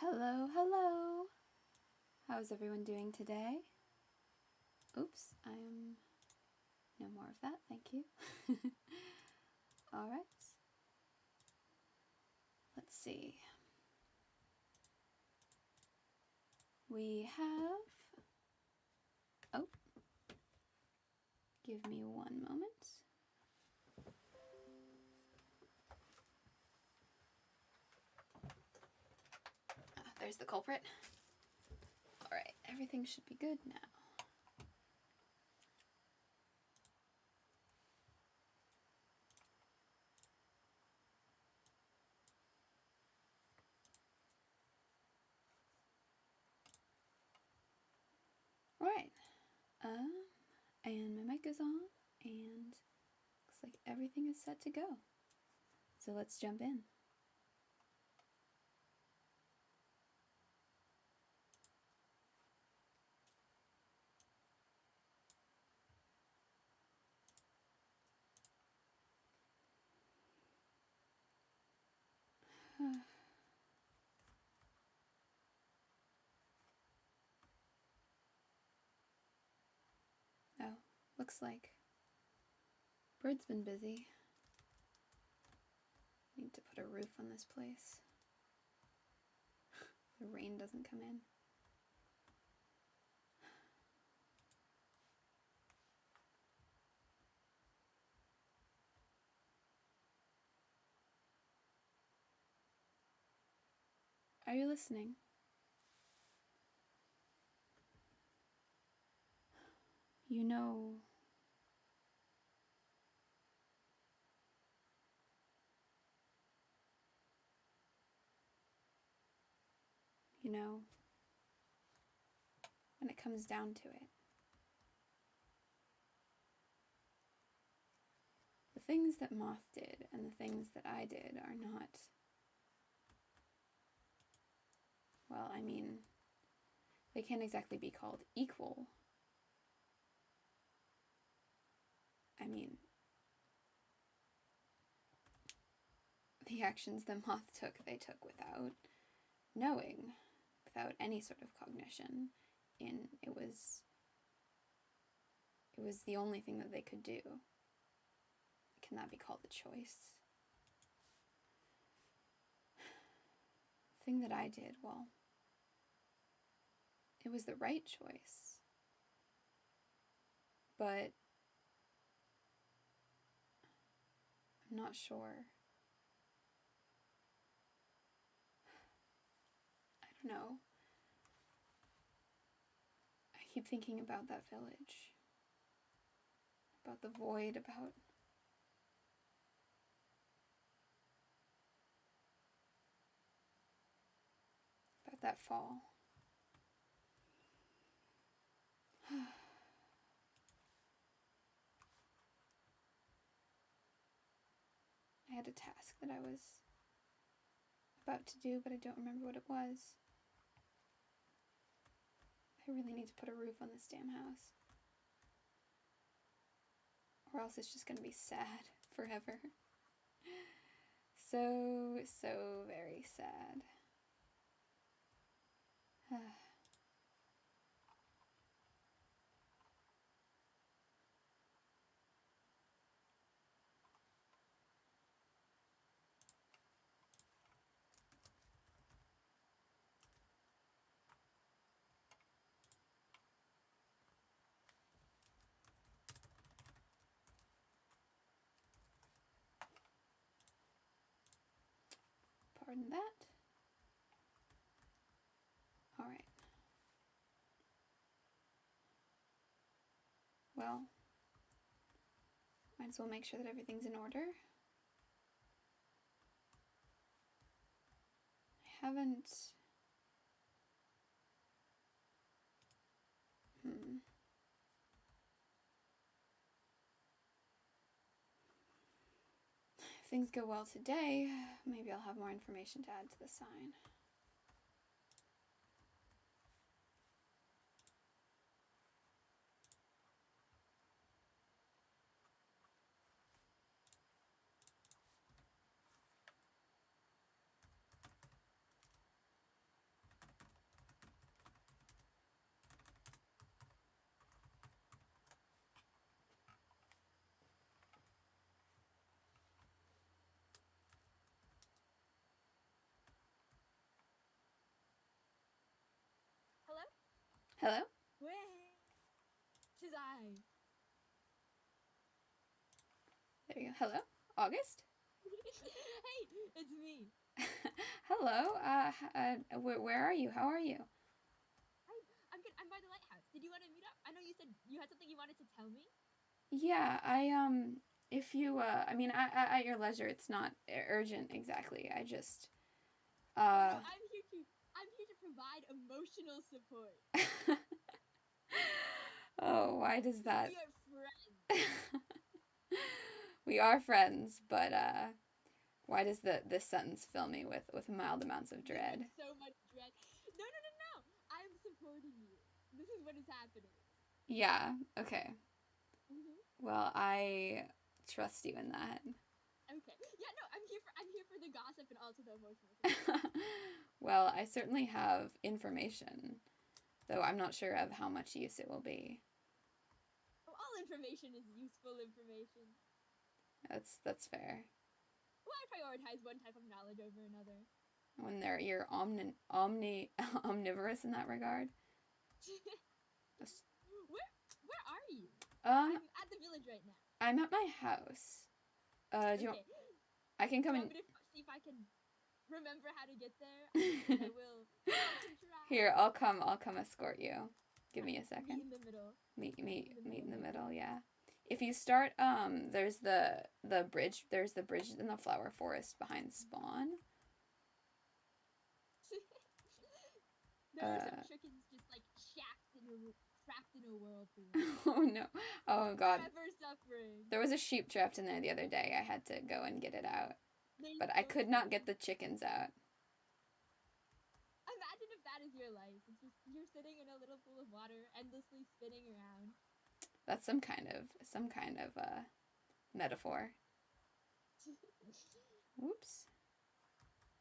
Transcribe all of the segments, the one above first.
Hello, hello! How's everyone doing today? Oops, I am... no more of that, thank you. Alright. Let's see. We have... oh. Give me one moment. There's the culprit. Alright, everything should be good now. Alright, and my mic is on, and looks like everything is set to go. So let's jump in. Oh, looks like Bird's been busy. Need to put a roof on this place. The rain doesn't come in. Are you listening? You know, when it comes down to it, the things that Moth did and the things that I did are not, well, I mean, they can't exactly be called equal. I mean, the actions that Moth took, they took without knowing, without any sort of cognition. It was the only thing that they could do. Can that be called a choice? The thing that I did, well, it was the right choice. But I'm not sure. I don't know. I keep thinking about that village. About the void, about that fall. I had a task that I was about to do, but I don't remember what it was. I really need to put a roof on this damn house. Or else it's just going to be sad forever. So, so very sad. Pardon that. Alright. Well, might as well make sure that everything's in order. I haven't... If things go well today, maybe I'll have more information to add to the sign. Hello? Way. Tis I. There you go. Hello? August? Hey, it's me. Hello. Where are you? How are you? I'm good. I'm by the lighthouse. Did you want to meet up? I know you said you had something you wanted to tell me. Yeah, if you, I mean, at your leisure, it's not urgent exactly. I just, Oh no, I'm here to provide emotional support. oh, why does that? We are friends. We are friends, but, why does this sentence fill me with mild amounts of dread? With so much dread. No, no, no, no. I'm supporting you. This is what is happening. Yeah, okay. Mm-hmm. Well, I trust you in that. Okay. Yeah, no, I'm here for the gossip and also the emotional support. Well, I certainly have information, though I'm not sure of how much use it will be. Oh, all information is useful information. That's fair. Why prioritize one type of knowledge over another? When you're omnivorous in that regard. Where are you? Um, I'm at the village right now. I'm at my house. Do you Okay. I can Do you come want in. me to see if I can remember how to get there? I will. I can try. Here, I'll come escort you. Give me a Meet second. in the middle. Meet Meet in the maybe. middle, yeah. If you start there's the bridge, there's the bridge in the flower forest behind spawn. There are some chickens just like trapped in a whirlpool. Oh no. Oh god. Forever suffering. There was a sheep trapped in there the other day. I had to go and get it out. They But I so could not sad. get the chickens out. Imagine if that is your life. It's just you're sitting in a little pool of water, endlessly spinning around. That's some kind of metaphor. Whoops.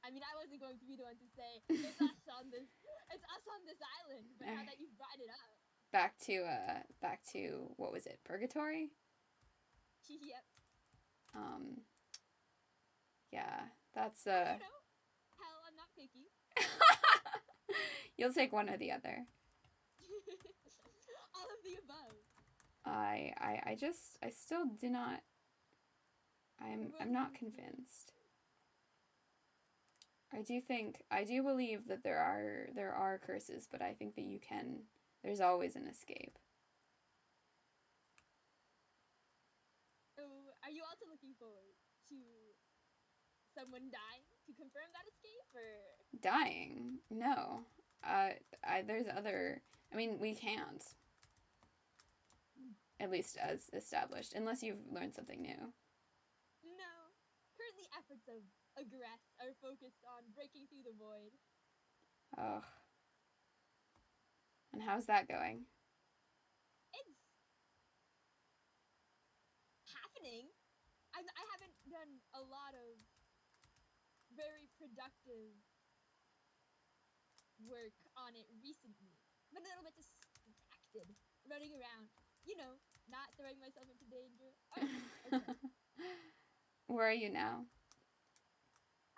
I mean, I wasn't going to be the one to say it's us on this island, but now that you've brought it up. Back to what was it? Purgatory? Yep. Yeah, that's You know, hell, I'm not picky. You'll take one or the other. All of the above. I still do not. I'm not convinced. I do believe that there are curses, but I think that there's always an escape. So, are you also looking forward to someone dying to confirm that escape, or Dying? No. There's other. I mean, we can't. At least as established, unless you've learned something new. no? Currently, efforts of aggress are focused on breaking through the void. Ugh. And how's that going? It's happening. I haven't done a lot of very productive work on it recently. Been a little bit distracted, running around, not throwing myself into danger. Oh, okay. Where are you now?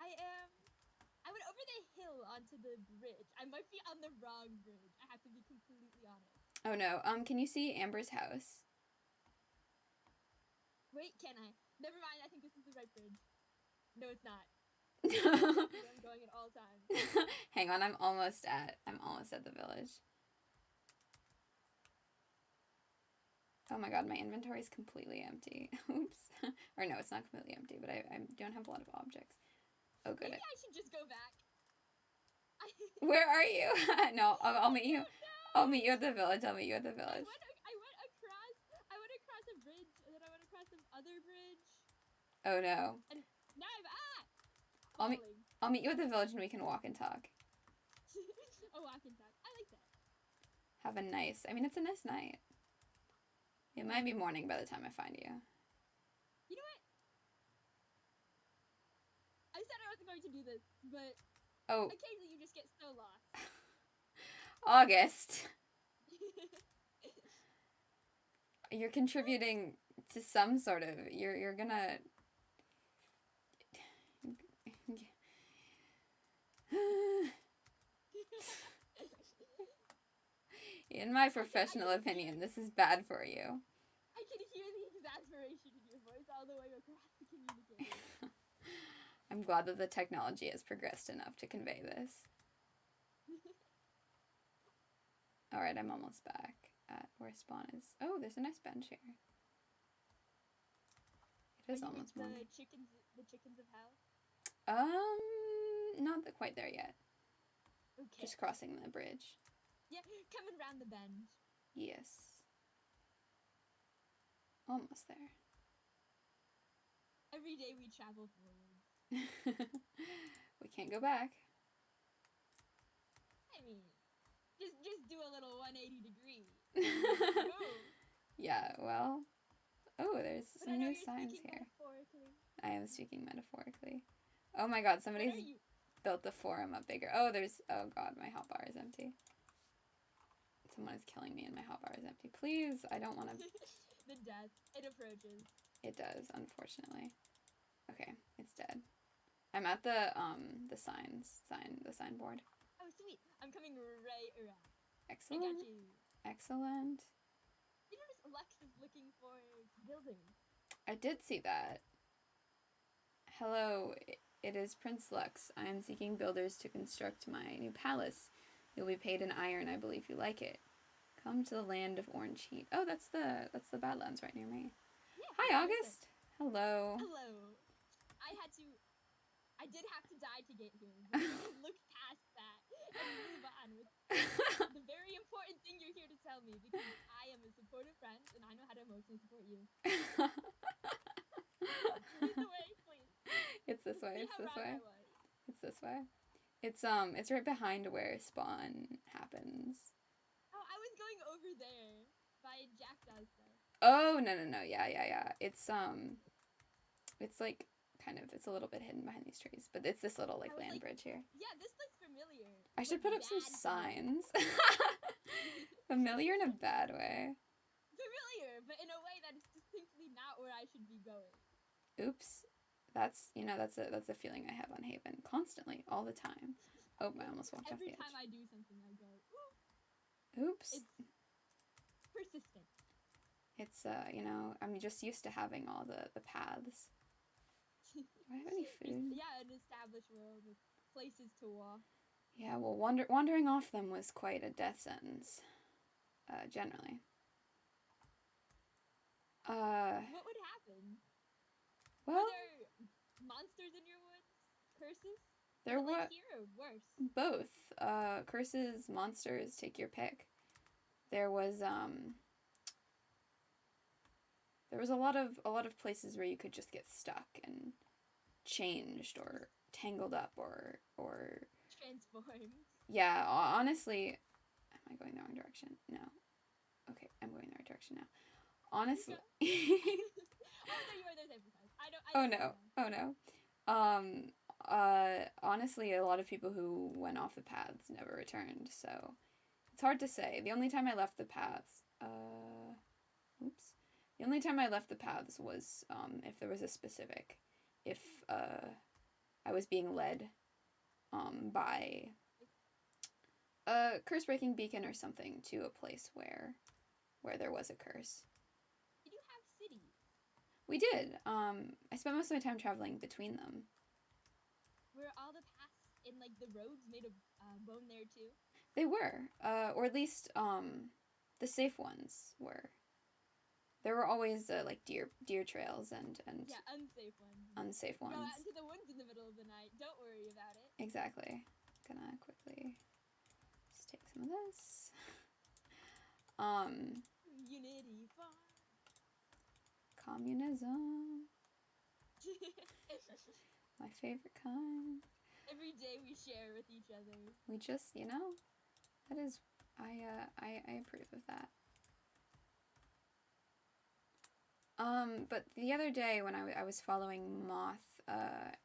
I went over the hill onto the bridge. I might be on the wrong bridge. I have to be completely honest. Oh no. Can you see Amber's house? Wait, can I? Never mind. I think this is the right bridge. No, it's not. I'm going at all times. Hang on, I'm almost at the village. Oh my god, my inventory is completely empty. Oops. Or no, it's not completely empty, but I don't have a lot of objects. Oh good. Maybe I should just go back. Where are you? No, I'll meet you. No. I'll meet you at the village. I'll meet you at the village. I went across a bridge, and then I went across some other bridge. Oh no. And now I'm I'll meet you at the village and we can walk and talk. A walk and talk. I like that. Have a nice. I mean, it's a nice night. It might be morning by the time I find you. You know what? I said I wasn't going to do this, but occasionally you just get so lost. August. You're contributing to some sort of. You're gonna. In my professional opinion, this is bad for you. I can hear the exasperation in your voice all the way across the communicator. I'm glad that the technology has progressed enough to convey this. Alright, I'm almost back at where spawn is. Oh, there's a nice bench here. It is almost morning. The chickens of hell? Not quite there yet. Okay. Just crossing the bridge. Yeah, coming round the bend. Yes. Almost there. Every day we travel forward. We can't go back. I mean, just do a little 180 degree. Yeah, well. Oh, there's some new signs here. I am speaking metaphorically. Oh my god, somebody's built the forum up bigger. Oh, oh god, my hotbar is empty. Someone is killing me and my hotbar is empty. Please, I don't want to. The death, it approaches. It does, unfortunately. Okay, it's dead. I'm at the signboard. Oh, sweet. I'm coming right around. Excellent. I got you. Excellent. You notice Lex is looking for builders. I did see that. Hello, it is Prince Lux. I am seeking builders to construct my new palace. You'll be paid in iron. I believe you like it. Come to the land of orange heat. Oh, that's the Badlands right near me. Yeah, hi, August. Hello. Hello. I did have to die to get here. But you can look past that and move on with the very important thing you're here to tell me, because I am a supportive friend and I know how to emotionally support you. Please the way, please. It's this way. It's this way. It's this way. It's right behind where spawn happens. Oh, I was going over there by Jackdaw stuff. Oh, no. Yeah. It's like it's a little bit hidden behind these trees, but it's this little land bridge here. Yeah, this looks familiar. I should put up some signs. Familiar in a bad way. Familiar, but in a way that is distinctly not where I should be going. Oops. That's a feeling I have on Haven constantly, all the time. Oh, I almost walked off the edge. Every time I do something, I go, ooh. Oops. It's persistent. It's I'm just used to having all the paths. Do I have any food? Yeah, an established world with places to walk. Yeah, well, wandering off them was quite a death sentence, generally. What would happen? Well, were there monsters in your woods? Curses? There were like here or worse? Both. Curses, monsters, take your pick. There was a lot of places where you could just get stuck and changed or tangled up or transformed. Yeah, honestly, am I going the wrong direction? No. Okay, I'm going the right direction now. Honestly. Oh, there you are. There's everything. Oh no. Honestly, a lot of people who went off the paths never returned, so it's hard to say. The only time I left the paths, The only time I left the paths was if there was a specific, if I was being led by a curse-breaking beacon or something to a place where there was a curse. Did you have cities? We did. I spent most of my time traveling between them. Were all the paths in the roads made of bone there too? They were, or at least the safe ones were. There were always deer trails and yeah, unsafe ones. Unsafe ones. Go out into the woods in the middle of the night. Don't worry about it. Exactly. Gonna quickly just take some of this. Unity farm. Communism. My favorite kind. Every day we share with each other. We just, that is, I approve of that. But the other day when I was following Moth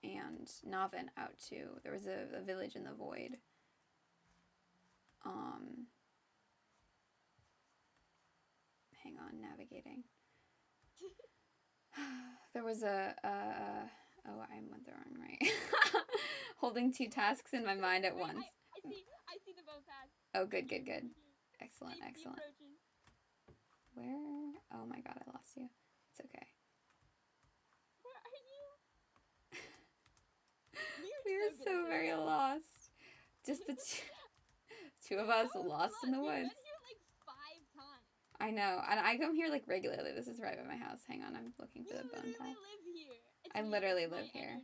and Navin out to, there was a village in the void. Hang on, navigating. There was oh, I went the wrong way. Holding two tasks in my mind at once. I see the bow path. Oh, good. Excellent, Safety excellent. approaches. Where? Oh my god, I lost you. It's okay. Where are you? We're so very lost. Just the two of us lost in the woods. We've been here like 5 times. I know, and I come here like regularly. This is right by my house. Hang on, I'm looking for the bone path. Live here. I literally live here.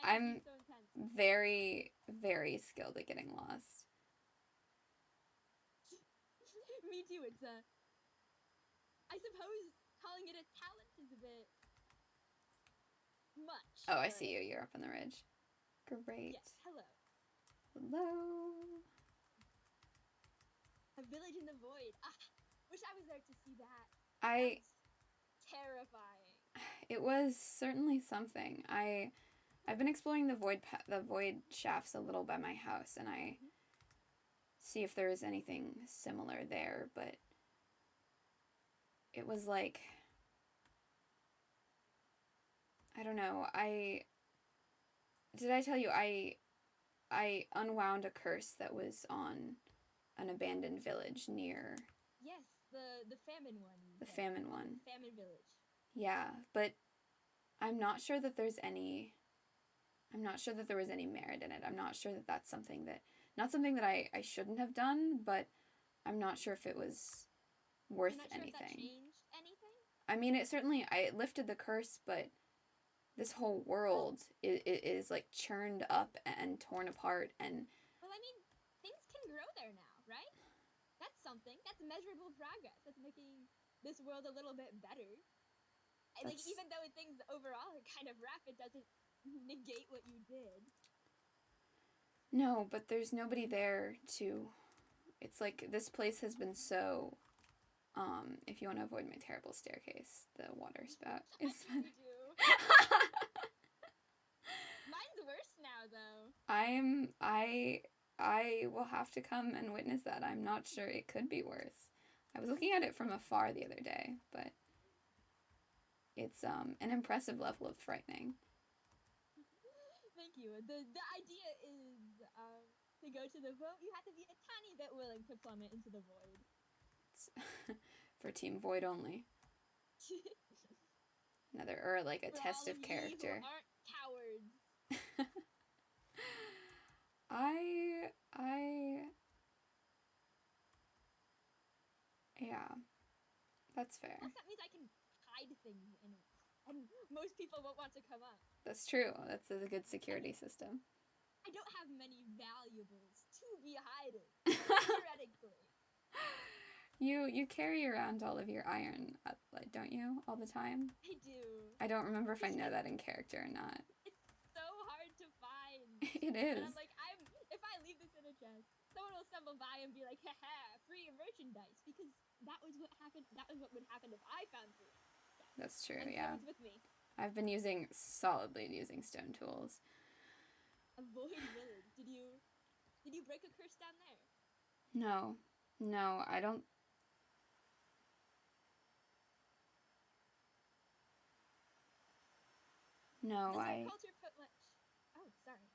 I'm so intense. very, very skilled at getting lost. Me too. It's I suppose calling it a talent is a bit much. Oh, I see you. You're up on the ridge. Great. Yes. Hello. Hello. A village in the void. Wish I was there to see that. That's terrifying. It was certainly something. I've been exploring the void shafts a little by my house, and I see if there is anything similar there, but it was like, I don't know. Did I tell you I unwound a curse that was on an abandoned village near. Yes, the famine one. The famine one. Famine village. Yeah, but I'm not sure that there was any merit in it. I'm not sure that that's something that, not something that I shouldn't have done, but I'm not sure if it was worth anything. If that changed anything? I mean, it lifted the curse, but this whole world is like churned up and torn apart, and well, I mean, things can grow there now, right? That's something. That's measurable progress. That's making this world a little bit better. Like, even though things overall are kind of rough, it doesn't negate what you did. No, but there's nobody there to. It's like this place has been so. If you want to avoid my terrible staircase, the water spout is. You do. Mine's worse now, though. I will have to come and witness that. I'm not sure it could be worse. I was looking at it from afar the other day, but it's an impressive level of frightening. Thank you. The idea is to go to the vote, you have to be a tiny bit willing to plummet into the void. It's for Team Void only. Another like a test of character. Who aren't cowards. Yeah, that's fair. Plus, that means I can hide things in it, and most people won't want to come up. That's true. That's a good security system. I don't have many valuables to be hiding, theoretically. You carry around all of your iron, don't you, all the time? I do. I don't remember if I know that in character or not. It's so hard to find. It is. And I'm like, if I leave this in a chest, someone will stumble by and be like, haha, free merchandise, because that was what happened. That was what would happen if I found food. Yeah. That's true. And yeah. So it's with me. I've been solidly using stone tools. A void village. Did you break a curse down there? No, I don't. No, Does your culture put much? Oh, sorry.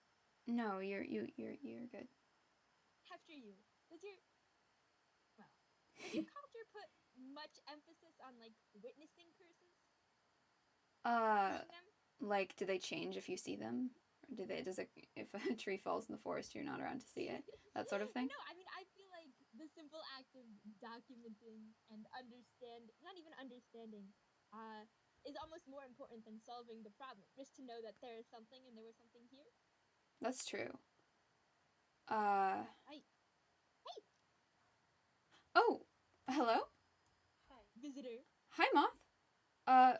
No, you're good. After you, does your culture put much emphasis on like witnessing curses? Like, do they change if you see them? Or if a tree falls in the forest, you're not around to see it? That sort of thing? No, I mean, I feel like the simple act of documenting and not even understanding, is almost more important than solving the problem. Just to know that there is something and there was something here. That's true. Hey. Oh, hello? Hi. Visitor. Hi, Moth. Hi,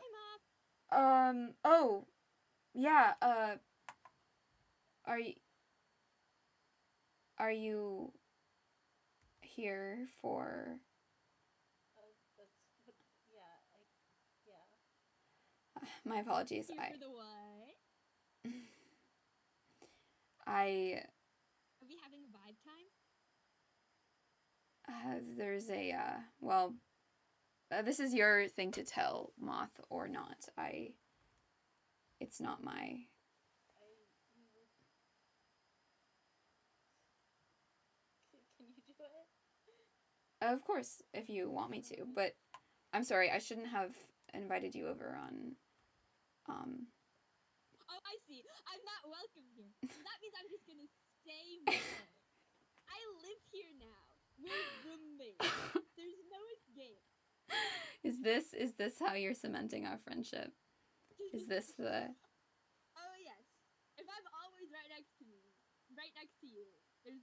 Moth. Oh, yeah, are you here for... My apologies. Here for the what? Are we having vibe time? There's this is your thing to tell, Moth, or not. It's not my... Can you do it? Of course, if you want me to, but I'm sorry, I shouldn't have invited you over on, Oh, I see. I'm not welcome here. So that means I'm just gonna stay there. I live here now. We're roommates. There's no escape. Is this how you're cementing our friendship? Is this the... Oh, yes. If I'm always right next to you, there's...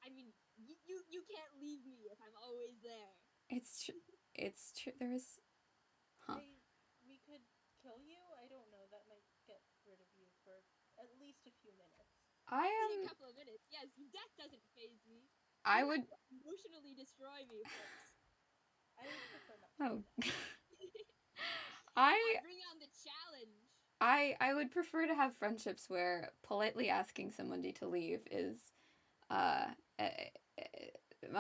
I mean, you can't leave me if I'm always there. It's true. There's... Huh. We could kill you? I don't know. That might get rid of you for at least a few minutes. I am... A couple of minutes. Yes, death doesn't faze me. I would... emotionally destroy me first. I would prefer not to. Oh. Bring on the challenge. I would prefer to have friendships where politely asking somebody to leave is a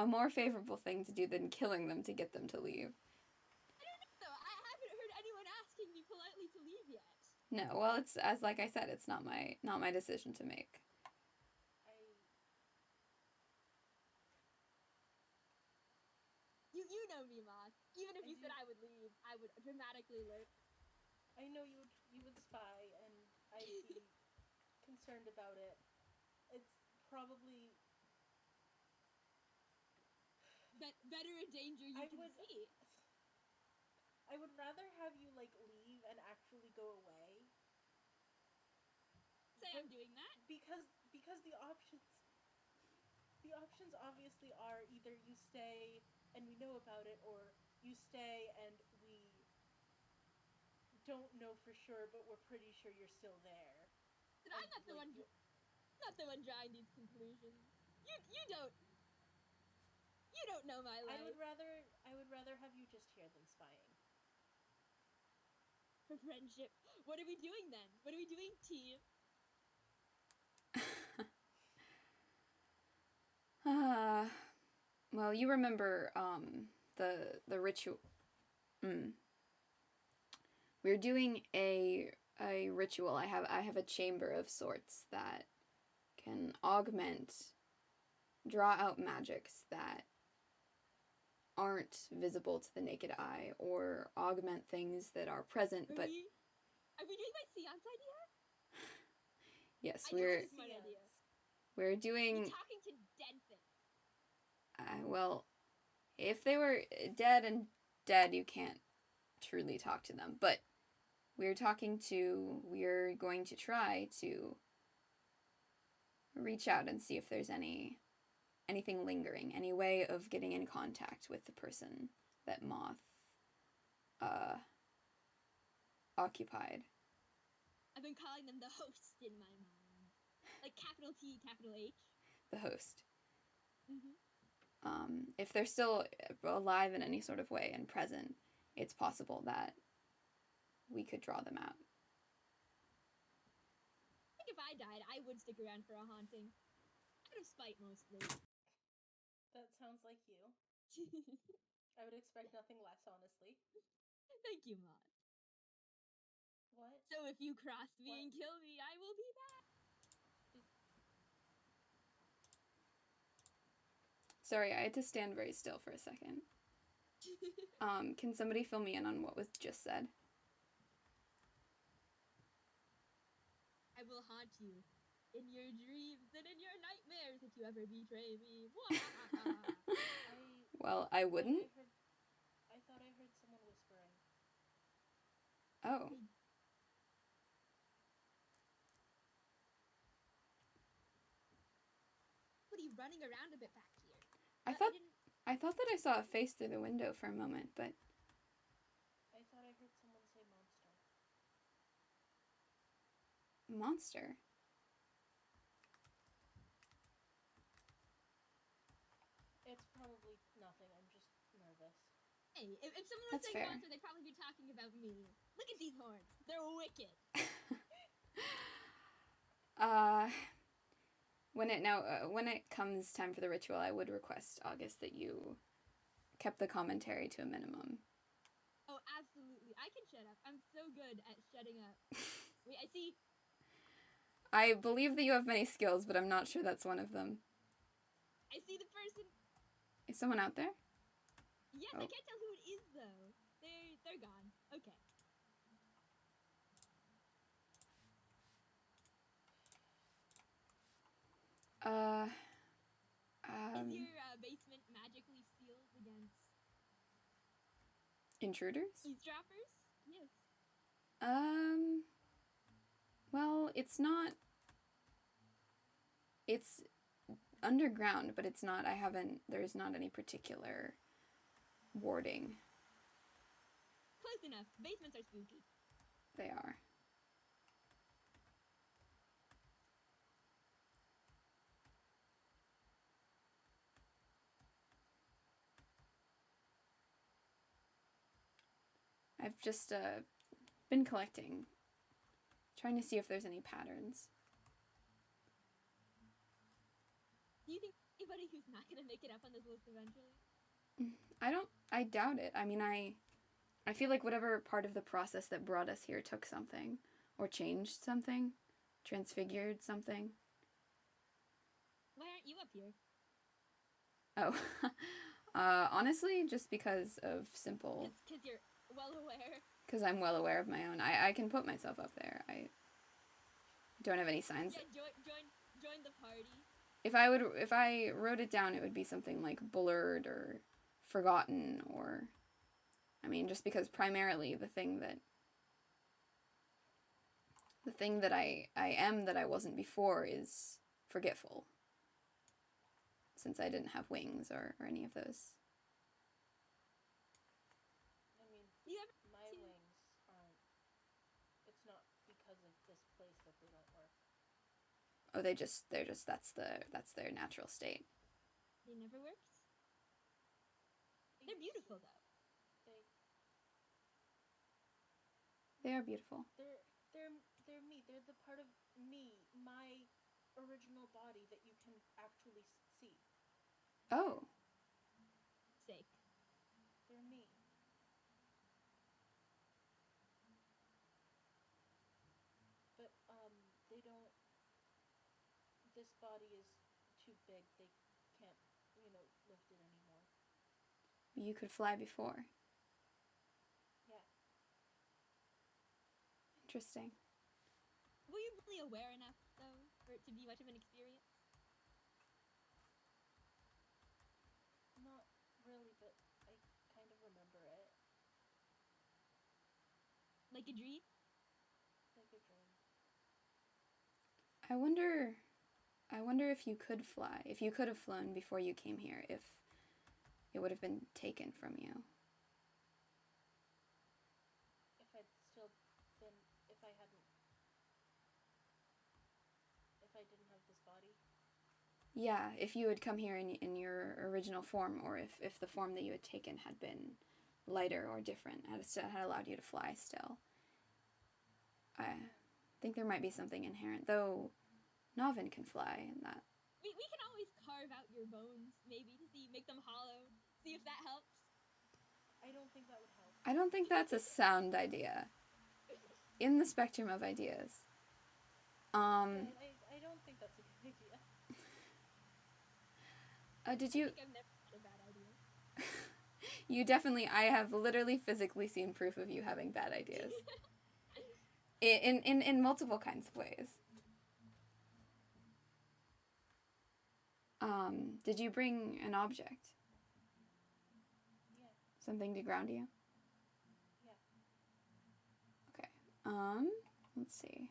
more favorable thing to do than killing them to get them to leave. I don't know, though. I haven't heard anyone asking me politely to leave yet. No, well, it's like I said, it's not my decision to make. You know me, Moth. Even if you said I would leave, I would dramatically lurk. I know you would spy, and I'd be concerned about it. It's probably better a danger you can see. I would rather have you leave and actually go away. Say I'm doing that because the options obviously are either you stay and we know about it, or you stay and we don't know for sure, but we're pretty sure you're still there. But I'm not the one drawing these conclusions. You don't know my life. I would rather have you just here than spying. For friendship. What are we doing then? What are we doing, team? Well, you remember the ritual. We're doing a ritual. I have a chamber of sorts that can draw out magics that aren't visible to the naked eye, or augment things that are present. Are we doing my seance idea? Yes, we're doing... You're talking to dead things. Well, if they were dead, you can't truly talk to them. But we're going to try to reach out and see if there's anything lingering, any way of getting in contact with the person that Moth occupied. I've been calling them the host in my mind. Like capital T, capital H. The host. Mm-hmm. If they're still alive in any sort of way and present, it's possible that we could draw them out. I think if I died, I would stick around for a haunting. Out of spite, mostly. That sounds like you. I would expect nothing less, honestly. Thank you, Moth. What? So if you cross me and kill me, I will be back. Sorry, I had to stand very still for a second. Can somebody fill me in on what was just said? I will haunt you in your dreams and in your nightmares if you ever betray me. Well, I wouldn't. I thought I heard someone whispering. Oh. What are you running around a bit back here? I thought that I saw a face through the window for a moment, but... I thought I heard someone say monster. Monster? It's probably nothing. I'm just nervous. Hey, if someone was saying monster, they'd probably be talking about me. Look at these horns. They're wicked. When it comes time for the ritual, I would request, August, that you kept the commentary to a minimum. Oh, absolutely. I can shut up. I'm so good at shutting up. Wait, I see. I believe that you have many skills, but I'm not sure that's one of them. I see the person. Is someone out there? Yes, Oh. I can't tell who it is though. They're gone. Okay. Is your basement magically sealed against intruders? eavesdroppers? Yes. Well, it's not. It's underground, but it's not. There's not any particular warding. Close enough. Basements are spooky. They are. I've just been collecting, trying to see if there's any patterns. Do you think anybody who's not gonna make it up on this list eventually? I doubt it. I mean, I feel like whatever part of the process that brought us here took something, or changed something, transfigured something. Why aren't you up here? Oh, honestly, just because of simple. Because you're well aware. Because I'm well aware of my own. I can put myself up there. I don't have any signs. Yeah, join the party. If I wrote it down, it would be something like blurred or forgotten, or, I mean, just because primarily the thing that I am that I wasn't before is forgetful. Since I didn't have wings or any of those. I mean, my wings aren't. It's not because of this place that they don't work. Oh, they're just that's their natural state. They never worked? They're beautiful though. They are beautiful. They're me. They're the part of me, my original body that you can actually see. Oh. Sick. They're me. But they don't. This body is too big. They can't, lift it anymore. You could fly before. Yeah. Interesting. Were you really aware enough, though, for it to be much of an experience? Not really, but I kind of remember it. Like a dream? Like a dream. I wonder if you could fly, if you could have flown before you came here, if it would have been taken from you. If I'd still been, if I didn't have this body? Yeah, if you had come here in your original form, or if the form that you had taken had been lighter or different, had allowed you to fly still. I think there might be something inherent, though Novin can fly, and that. We can always carve out your bones, maybe, to make them hollow, see if that helps. I don't think that would help. I don't think that's a sound idea. In the spectrum of ideas. I don't think that's a good idea. Did you... I think I've never had a bad idea. You definitely... I have literally physically seen proof of you having bad ideas. in multiple kinds of ways. Did you bring an object? Yeah. Something to ground you? Yeah. Okay. Let's see.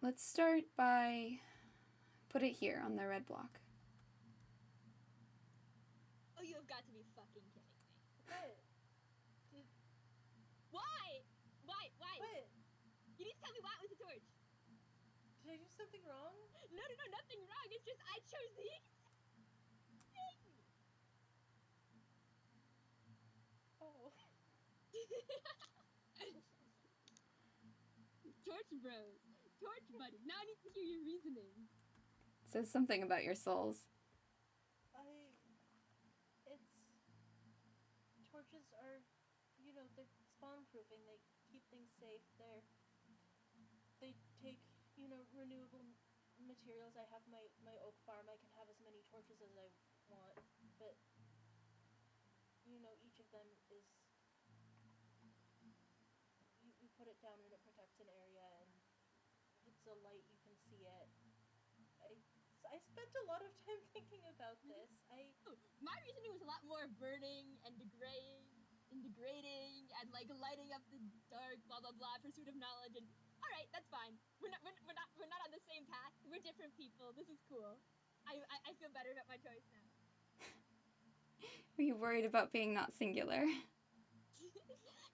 Let's start by... Put it here on the red block. Oh, you have got to be fucking kidding me. What? Why? Why? What? You need to tell me why it was a torch. Did I do something wrong? No, nothing wrong. It's just I chose these. Oh. Torch bros. Torch buddies. Now I need to hear your reasoning. It says something about your souls. Torches are, they're spawn-proofing. They keep things safe. They take, renewable materials. I have my oak farm. I can have as many torches as I want, but you know, each of them is, you put it down and it protects an area, and it's a light, you can see it. I spent a lot of time thinking about this. My reasoning was a lot more burning and degrading and like lighting up the dark, blah blah blah, pursuit of knowledge. And all right, that's fine. We're not on the same path. We're different people. This is cool. I feel better about my choice now. Were you worried about being not singular?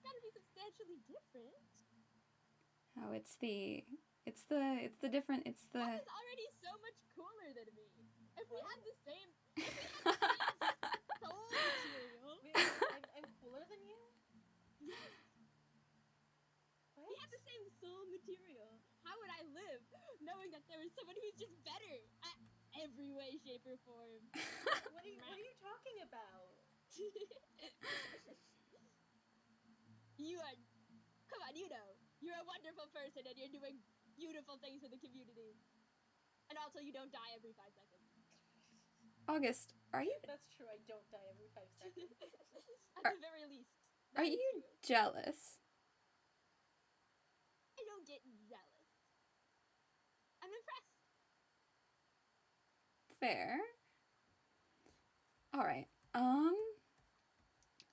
Gotta be substantially different. Oh, it's the different, it's the... Moth is already so much cooler than me. If we had the same soul material. Wait, I'm cooler than you? Yes. What? We have the same soul material. How would I live knowing that there is someone who's just better at every way, shape, or form? What are you talking about? You are... Come on, you know. You're a wonderful person and you're doing beautiful things for the community. And also, you don't die every 5 seconds. August, are you... That's true, I don't die every 5 seconds. At the very least. Are you jealous? I don't get jealous. I'm impressed. Fair. All right.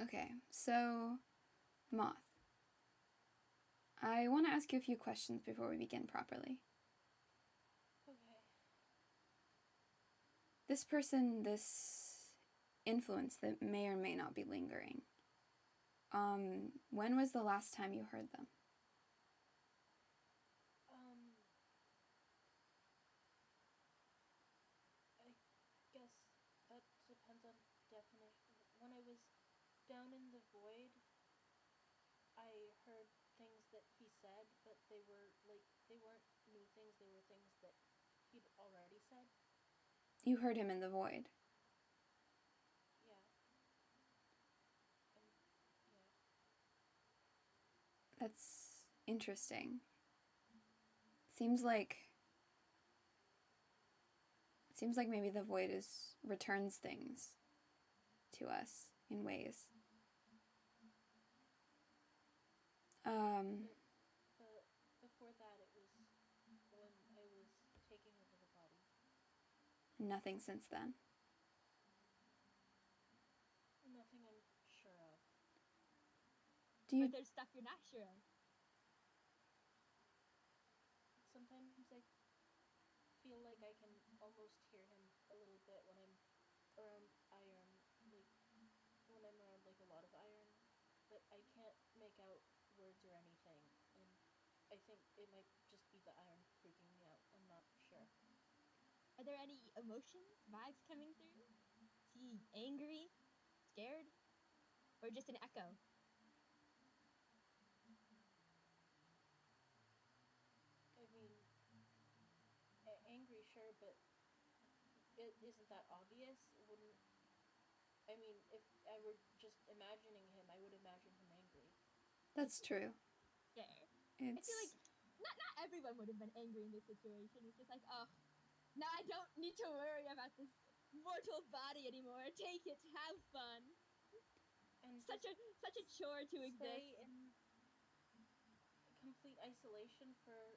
Okay, so Moth, I want to ask you a few questions before we begin properly. Okay. This person, this influence that may or may not be lingering, when was the last time you heard them? I guess that depends on definition. When I was down in the void, I heard things that he said, but they weren't new things, they were things that he'd already said. You heard him in the void? Yeah. Yeah. That's interesting. Seems like maybe the void returns things to us in ways. But before that, it was when I was taking over the body. Nothing since then. Nothing I'm sure of. But there's stuff you're not sure of. Sometimes I feel like I can almost hear him a little bit when I'm around iron, like when I'm around like a lot of iron, but I can't make out words or anything, and I think it might just be the iron freaking me out. I'm not sure. Are there any emotions, vibes coming through? Is he angry, scared, or just an echo? I mean, angry, sure, but isn't that obvious? Wouldn't... I mean, if I were just imagining him, I would imagine him angry. That's true. Fair. I feel like not everyone would have been angry in this situation. It's just like, oh, now I don't need to worry about this mortal body anymore. Take it, have fun. And such a chore to exist. Stay in complete isolation for...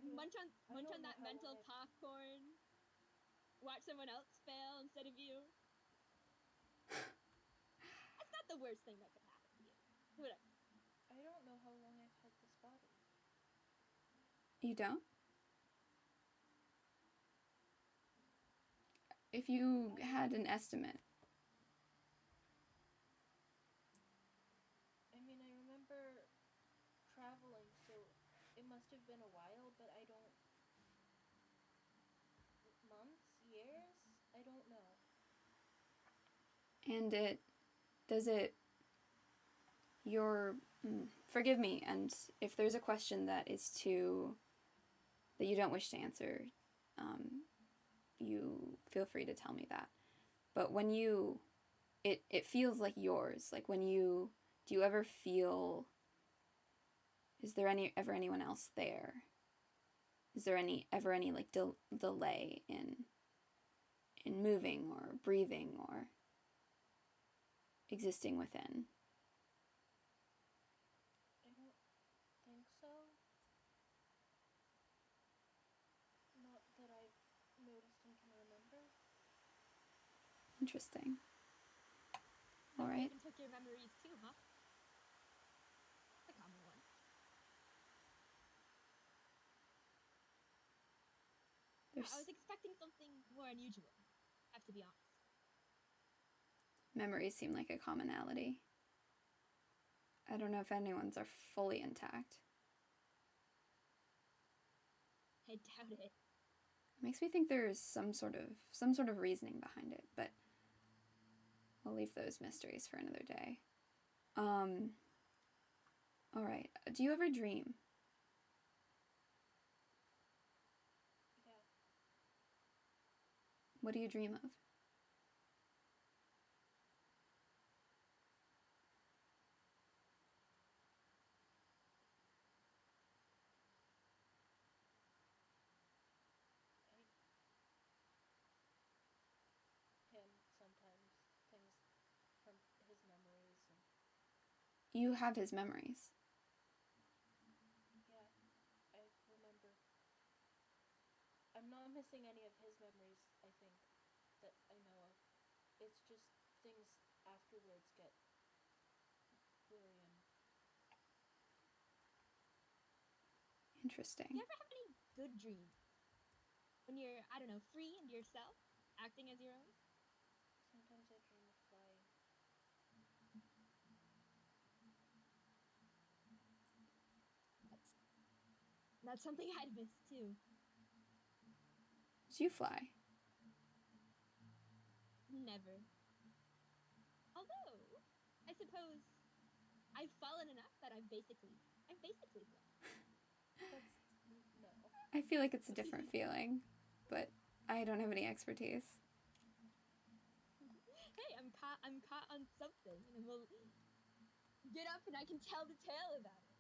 Munch on that mental I've... popcorn. Watch someone else fail instead of you. That's not the worst thing that could happen to you. Whatever. I don't know how long I've had this body. You don't? If you had an estimate. I mean, I remember traveling, so it must have been a while, but I don't... Months? Years? I don't know. And forgive me, and if there's a question that you don't wish to answer, you feel free to tell me that. But when it feels like yours, like do you ever feel, is there ever anyone else there? Is there ever any like delay in in moving or breathing or existing within. I don't think so. Not that I've noticed and can remember. Interesting. All They right. even took your memories too, huh? A common one. I was expecting something more unusual. I have to be honest. Memories seem like a commonality. I don't know if anyone's are fully intact. I doubt it. It makes me think there's some sort of reasoning behind it, but we'll leave those mysteries for another day. All right. Do you ever dream? Yeah. What do you dream of? Him sometimes, things from his memories. And You have his memories. yeah, I remember. I'm not missing any of his memories, I think, that I know of. It's just things afterwards get blurry and... Interesting. Do you ever have any good dreams? When you're, I don't know, free and yourself, acting as your own? Sometimes I dream of flying. That's something I'd miss too. Do you fly? Never. Although, I suppose I've fallen enough that I've basically flown. That's... no. I feel like it's a different feeling, but I don't have any expertise. Hey, I'm caught on something, and we'll get up and I can tell the tale about it.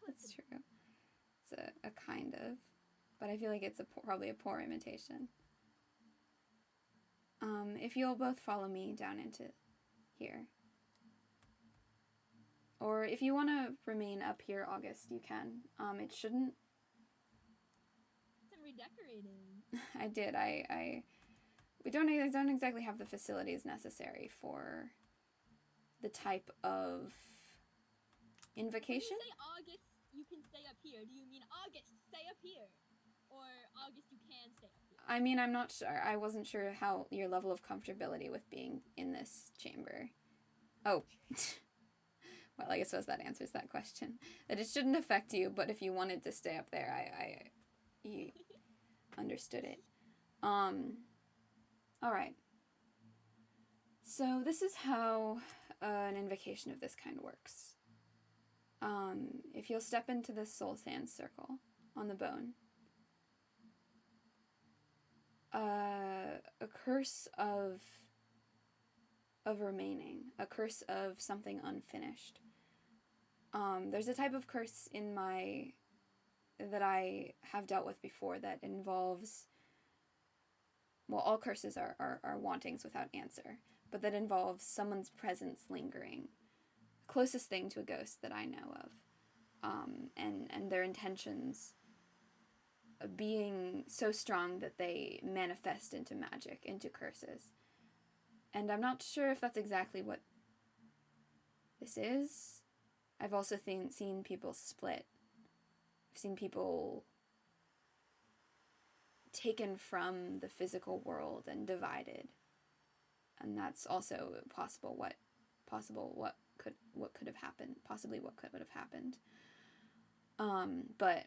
That's true. It's a kind of, but I feel like it's probably a poor imitation. If you'll both follow me down into here. Or if you want to remain up here, August, you can. It shouldn't... Some redecorating. I did. I don't exactly have the facilities necessary for the type of invocation. When you say August, you can stay up here. Do you mean August, stay up here? Or August, you can stay up here? I mean, I'm not sure. I wasn't sure how your level of comfortability with being in this chamber. Oh. Well, I suppose that answers that question. That it shouldn't affect you, but if you wanted to stay up there, you understood it. Alright. So this is how an invocation of this kind works. If you'll step into the soul sand circle on the bone, a curse of remaining, a curse of something unfinished. There's a type of curse that I have dealt with before that involves, well, all curses are wantings without answer, but that involves someone's presence lingering. The closest thing to a ghost that I know of. And their intentions being so strong that they manifest into magic, into curses. And I'm not sure if that's exactly what this is. I've also seen people split. I've seen people taken from the physical world and divided. And that's also possibly what could have happened. But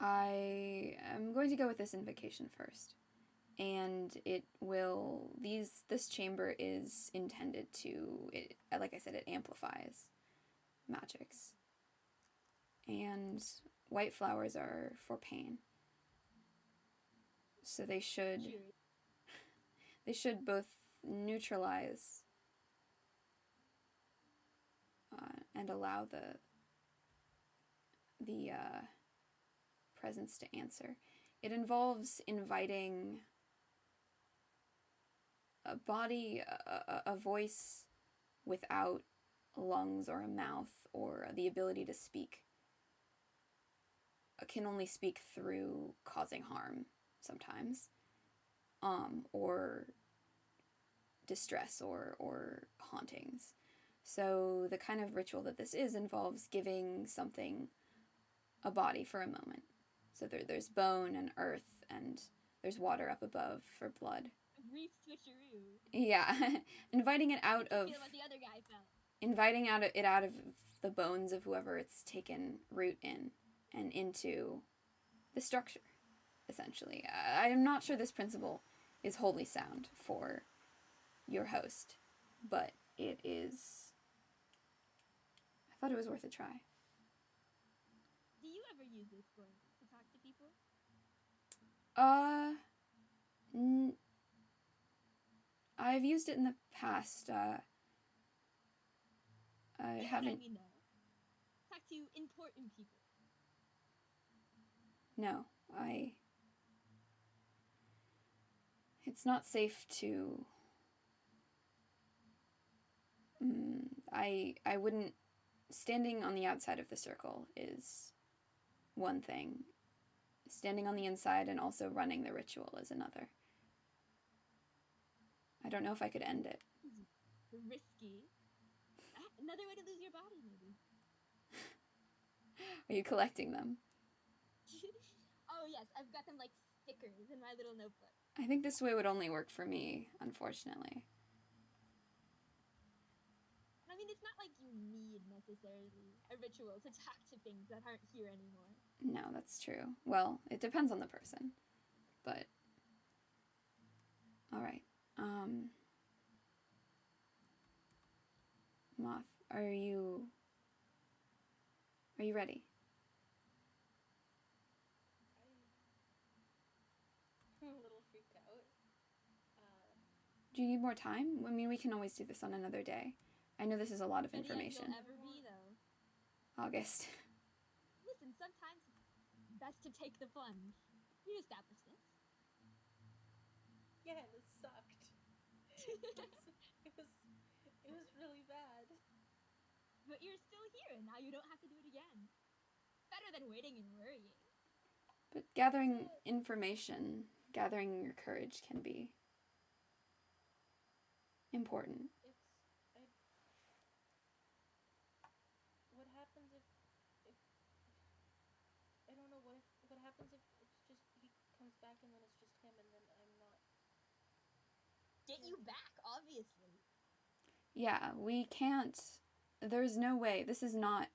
I am going to go with this invocation first. And this chamber is intended to, like I said, it amplifies magics. And white flowers are for pain. So they should both neutralize and allow the presence to answer. It involves inviting a body, a voice without lungs or a mouth or the ability to speak can only speak through causing harm sometimes, or distress or hauntings. So the kind of ritual that this is involves giving something a body for a moment. So there's bone and earth, and there's water up above for blood. A brief switcheroo. Yeah, inviting it out of. Feel what the other guy felt. Inviting it out of the bones of whoever it's taken root in, and into the structure, essentially. I'm not sure this principle is wholly sound for your host, but it is. I thought it was worth a try. Do you ever use this to talk to people? I've used it in the past. I haven't. I mean, talk to important people. No, It's not safe to. I wouldn't. Standing on the outside of the circle is one thing. Standing on the inside and also running the ritual is another. I don't know if I could end it. Risky. Another way to lose your body, maybe. Are you collecting them? Oh, yes. I've got them like stickers in my little notebook. I think this way would only work for me, unfortunately. I mean, it's not like you need necessarily a ritual to talk to things that aren't here anymore. No, that's true. Well, it depends on the person. But all right. Moth, are you ready? I'm a little freaked out. Do you need more time? I mean, we can always do this on another day. I know this is a lot of information. You'll ever be, though. August. Listen, sometimes it's best to take the plunge. You established this. Yeah, and it sucked. It was really bad. But you're still here, and now you don't have to do it again. Better than waiting and worrying. But gathering information, gathering your courage can be important. What happens if I don't know, what happens if it's just he comes back and then it's just him and then I'm not. Get you back, obviously. Yeah, we can't. There's no way. This is not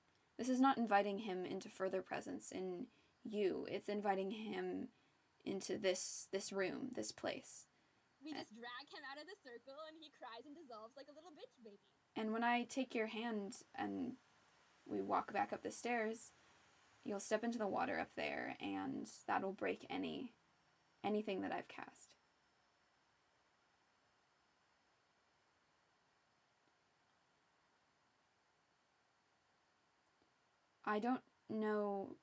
inviting him into further presence in you. It's inviting him into this room, this place. We just drag him out of the circle and he cries and dissolves like a little bitch baby. And when I take your hand and we walk back up the stairs, you'll step into the water up there, and that'll break anything that I've cast. I don't know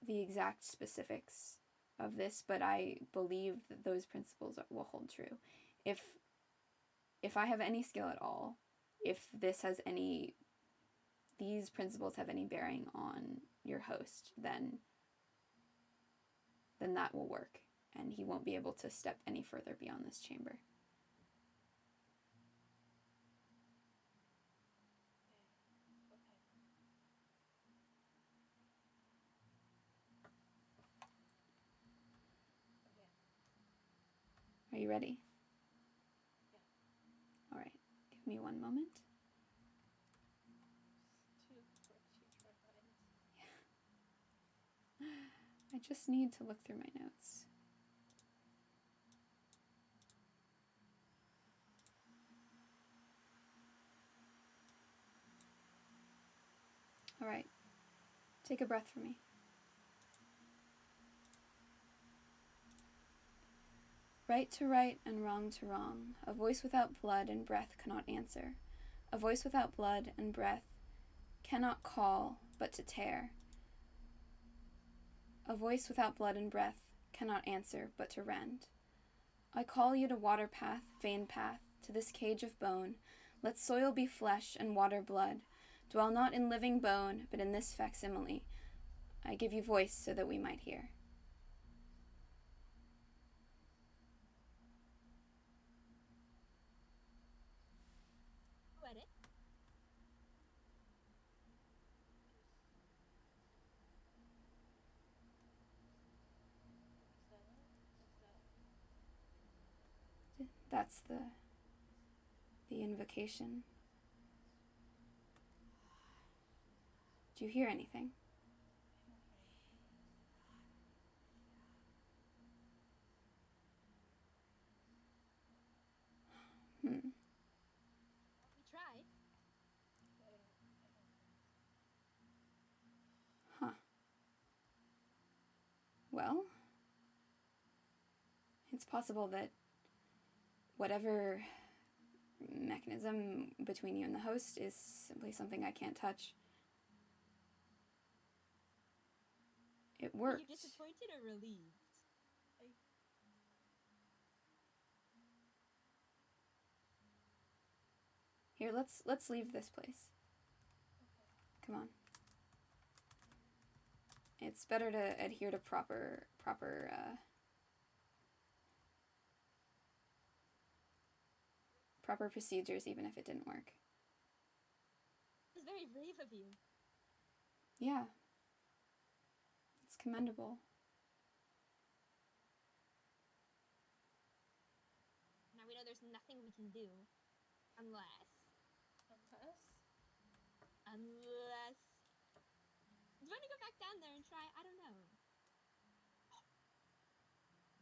the exact specifics of this, but I believe that those principles will hold true. If I have any skill at all, if these principles have any bearing on your host, then that will work, and he won't be able to step any further beyond this chamber. Are you ready? Yeah. All right. Give me one moment. Yeah. I just need to look through my notes. All right. Take a breath for me. Right to right and wrong to wrong, a voice without blood and breath cannot answer. A voice without blood and breath cannot call but to tear. A voice without blood and breath cannot answer but to rend. I call you to water path, vein path, to this cage of bone. Let soil be flesh and water blood. Dwell not in living bone, but in this facsimile. I give you voice so that we might hear. Poetic. That's the invocation. Do you hear anything? We tried. Huh. Well, it's possible that whatever mechanism between you and the host is simply something I can't touch. It worked. Are you disappointed or relieved? Here, let's leave this place. Come on. It's better to adhere to proper procedures, even if it didn't work. It's very brave of you. Yeah. It's commendable. Now we know there's nothing we can do unless. Do you want to go back down there and try? I don't know.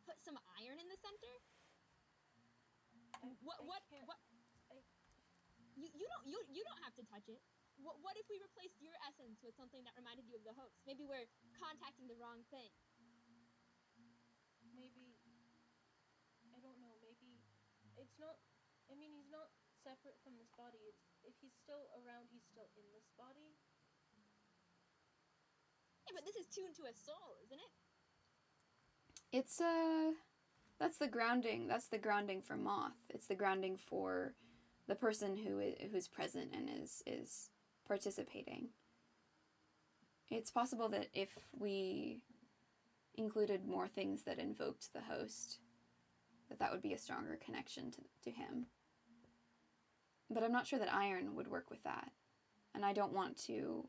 Put some iron in the center. You don't have to touch it. What if we replaced your essence with something that reminded you of the host? Maybe we're contacting the wrong thing. Maybe, I don't know, maybe it's not, I mean, he's not separate from this body. If he's still around, he's still in this body. Yeah, but this is tuned to a soul, isn't it? It's that's the grounding for Moth. It's the grounding for the person who's present and is participating. It's possible that if we included more things that invoked the host, that would be a stronger connection to him. But I'm not sure that iron would work with that. And I don't want to,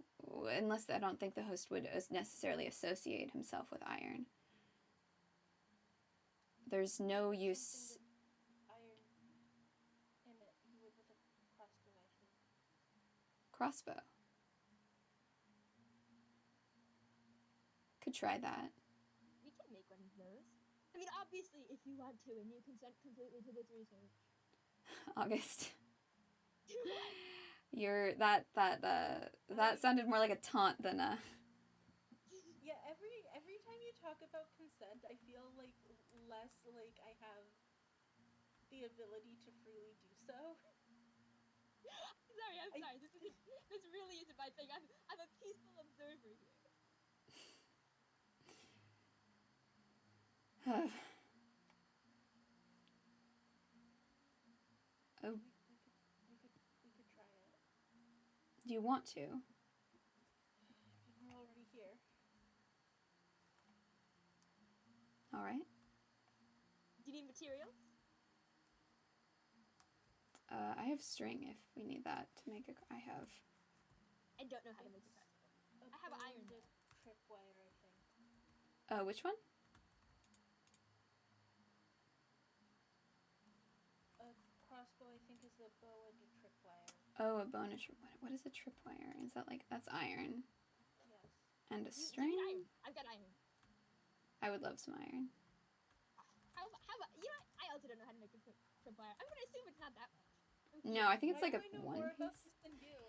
unless I don't think the host would necessarily associate himself with iron. There's no use. Iron in it, you would with a crossbow, I think. Crossbow. Could try that. We can make one of those. I mean, obviously, if you want to, and you consent completely to this research. August. That sounded more like a taunt than a. Yeah, every time you talk about consent, I feel like less like I have the ability to freely do so. I'm sorry. This really isn't my thing. I'm a peaceful observer here. Oh. We could try it. Do you want to? We're already here. All right. Do you need materials? I have string if we need that to make a. I don't know how to make a crossbow. I have iron. Tripwire, I think. Which one? A crossbow, I think, is the bow and a tripwire. Oh, a bone. What is a tripwire? Is that like that's iron? Yes. And a string. You need iron. I've got iron. I would love some iron. How about you know? I also don't know how to make a tripwire. I'm gonna assume it's not that much. Okay. No, I think it's like a I know one more piece. about this than you.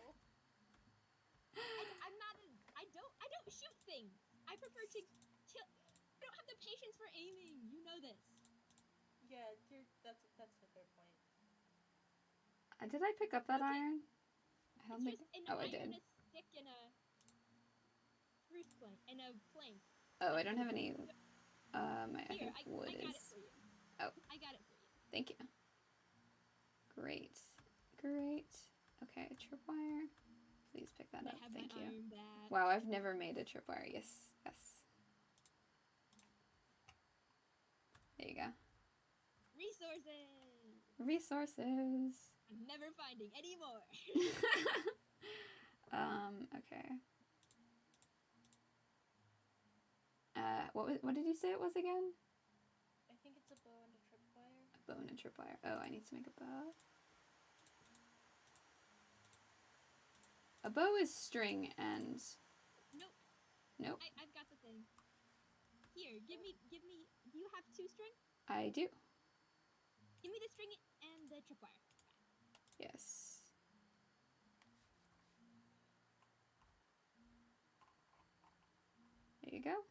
I'm not. I don't shoot things. I prefer to kill. I don't have the patience for aiming. You know this. Yeah, that's a fair point. Did I pick up that iron? I don't think. Oh, I did. Iron is stick in a fruit plank in a plank. Oh, I don't have any. I Here, think wood I got is. it for you. Oh. I got it for you. Thank you. Great. Great. Okay, tripwire. Please pick that I up. have Thank my you. iron back. Wow, I've never made a tripwire. Yes, yes. There you go. Resources! Resources. I'm never finding any more. Okay. What did you say it was again? I think it's a bow and a tripwire. A bow and a tripwire. Oh, I need to make a bow. A bow is string and... Nope. Nope. I've got the thing. Here, give me, do you have 2 string? I do. Give me the string and the tripwire. Yes. There you go.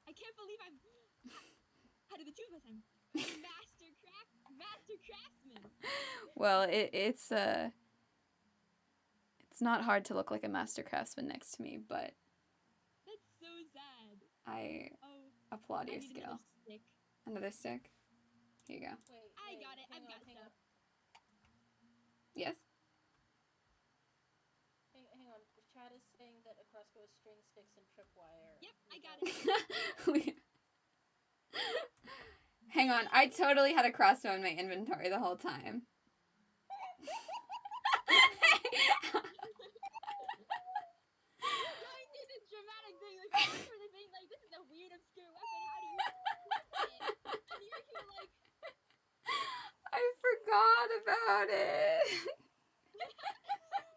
I can't believe I'm... Out of the two of us, I'm master craftsman. Well, it's not hard to look like a master craftsman next to me, but That's so sad. I applaud your skill. Stick. Another stick? Here you go. Wait, I got it. I've got stuff. Yes? Hang on. The chat is saying that a crossbow is string, sticks, and tripwire. Yep, I got it. Hang on, I totally had a crossbow in my inventory the whole time. Going did a dramatic thing, like for the thing, like this is a weird, obscure weapon. How do you use it? And you're here like, I forgot about it.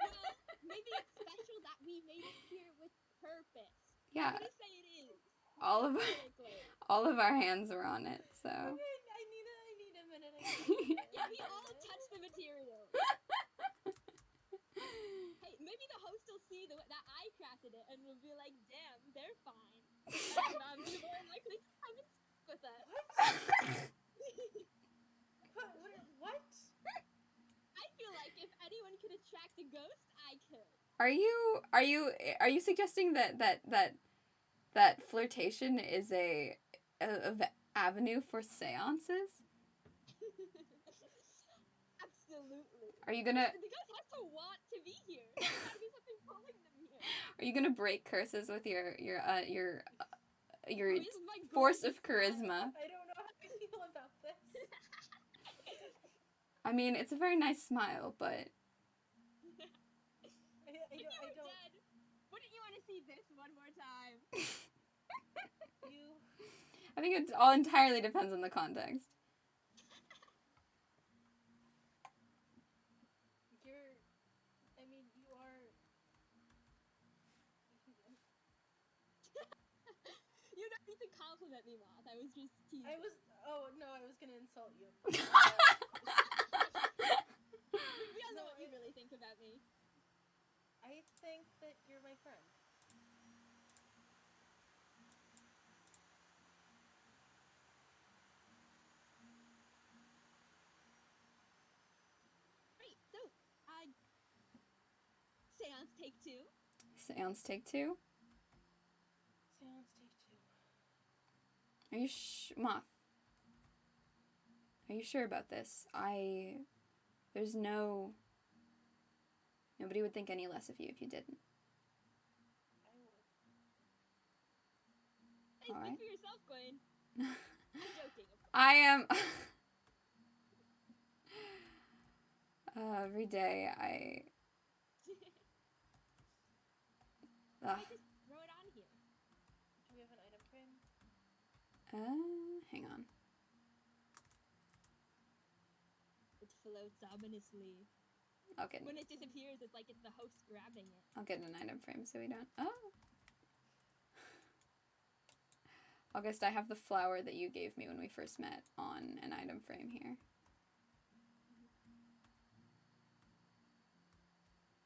well, maybe it's special that we made it here with purpose. Yeah. What do you say it is? All of our hands were on it, so. Okay, I need a minute. Yeah, we all touch the material. Hey, maybe the host will see that I crafted it and will be like, damn, they're fine. And people are likely to come and stick with us. What? I feel like if anyone could attract a ghost, I could. Are you suggesting that flirtation is a avenue for seances? Absolutely. Are you gonna The ghost has to want to be here. There's gotta be something pulling them here. Are you gonna break curses with your This is my force golden of charisma? I don't know how I feel about this. I mean, it's a very nice smile, but If you were dead, wouldn't you want to see this one more time? I think it all entirely depends on the context. You are... You don't need to compliment me, Moth. I was just teasing. I was gonna insult you. We all know what you really think about me. I think that you're my friend. Great, so, seance take 2. Seance take 2? Seance take 2. Are you Moth? Are you sure about this? There's nobody would think any less of you if you didn't. I would. Hey, All speak right. for yourself, Gawain. I'm joking. I am. Every day I just throw it on here. Do we have an item frame? hang on. It floats ominously. Okay. When it disappears, it's like it's the host grabbing it. I'll get an item frame so we don't. Oh. August, I have the flower that you gave me when we first met on an item frame here.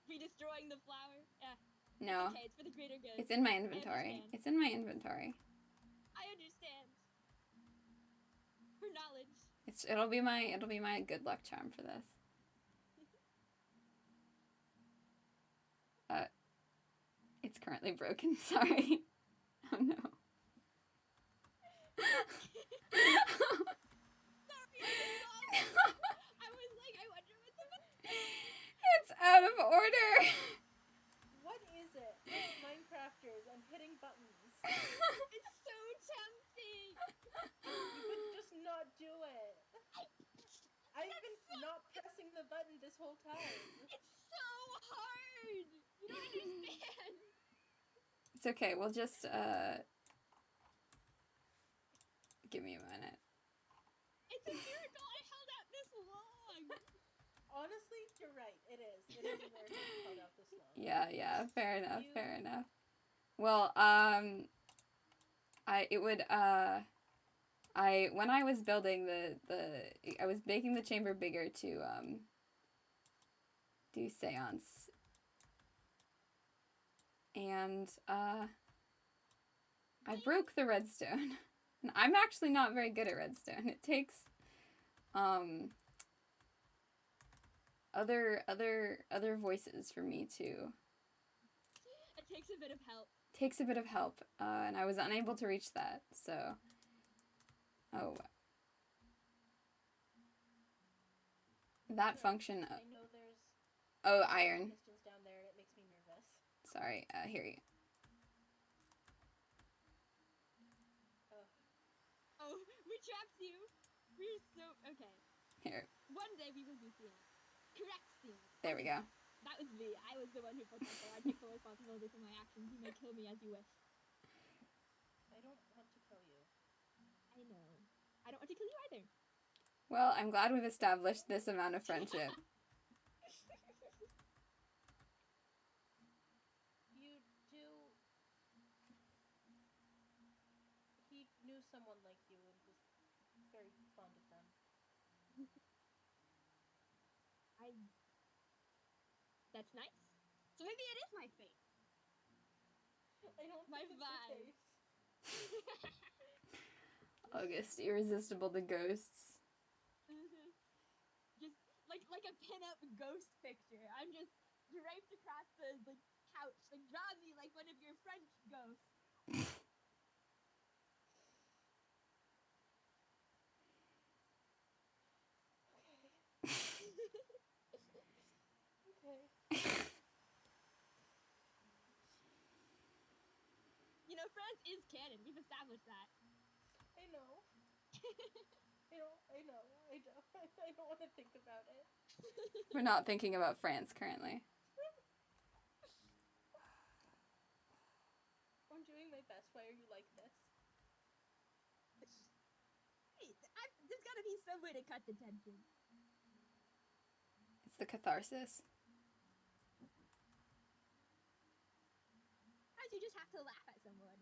Be destroying the flower? Yeah. No. Okay, it's for the greater good. It's in my inventory. It's in my inventory. I understand. For knowledge. It'll be my good luck charm for this. It's currently broken, sorry. Oh no. Out of order. What is it with Minecrafters and hitting buttons? It's so tempting. You could just not do it. I've been not pressing the button this whole time. It's so hard. You don't understand. It's okay. We'll just give me a minute. It's a miracle I held out this long. Honestly, you're right. It is. It is a miracle you held out this long. Yeah. Fair enough. You- Fair enough. Well, when I was building I was making the chamber bigger to do seance, and I broke the redstone. And I'm actually not very good at redstone. It takes other voices for me to. It takes a bit of help. Takes a bit of help, and I was unable to reach that. So, that function. I know there's. Oh, iron. Pistons down there, and it makes me nervous. Sorry. Here you. Oh, we trapped you. We're so okay. Here. One day we will do things. Correct things. There we go. That was me. I was the one who put that there. I take full responsibility for my actions. You may kill me as you wish. I don't want to kill you. I know. I don't want to kill you either. Well, I'm glad we've established this amount of friendship. You do. He knew someone like you and was very fond of them. That's nice. So maybe it is my face. I don't My think it's your vibe. face. August, irresistible to ghosts. Just like a pin-up ghost picture. I'm just draped across the couch. Like draw me like one of your French ghosts. Okay. You know, France is canon. We've established that. I know. I know. I don't want to think about it. We're not thinking about France currently. I'm doing my best. Why are you like this? Hey, there's gotta be some way to cut the tension. It's the catharsis. You just have to laugh at someone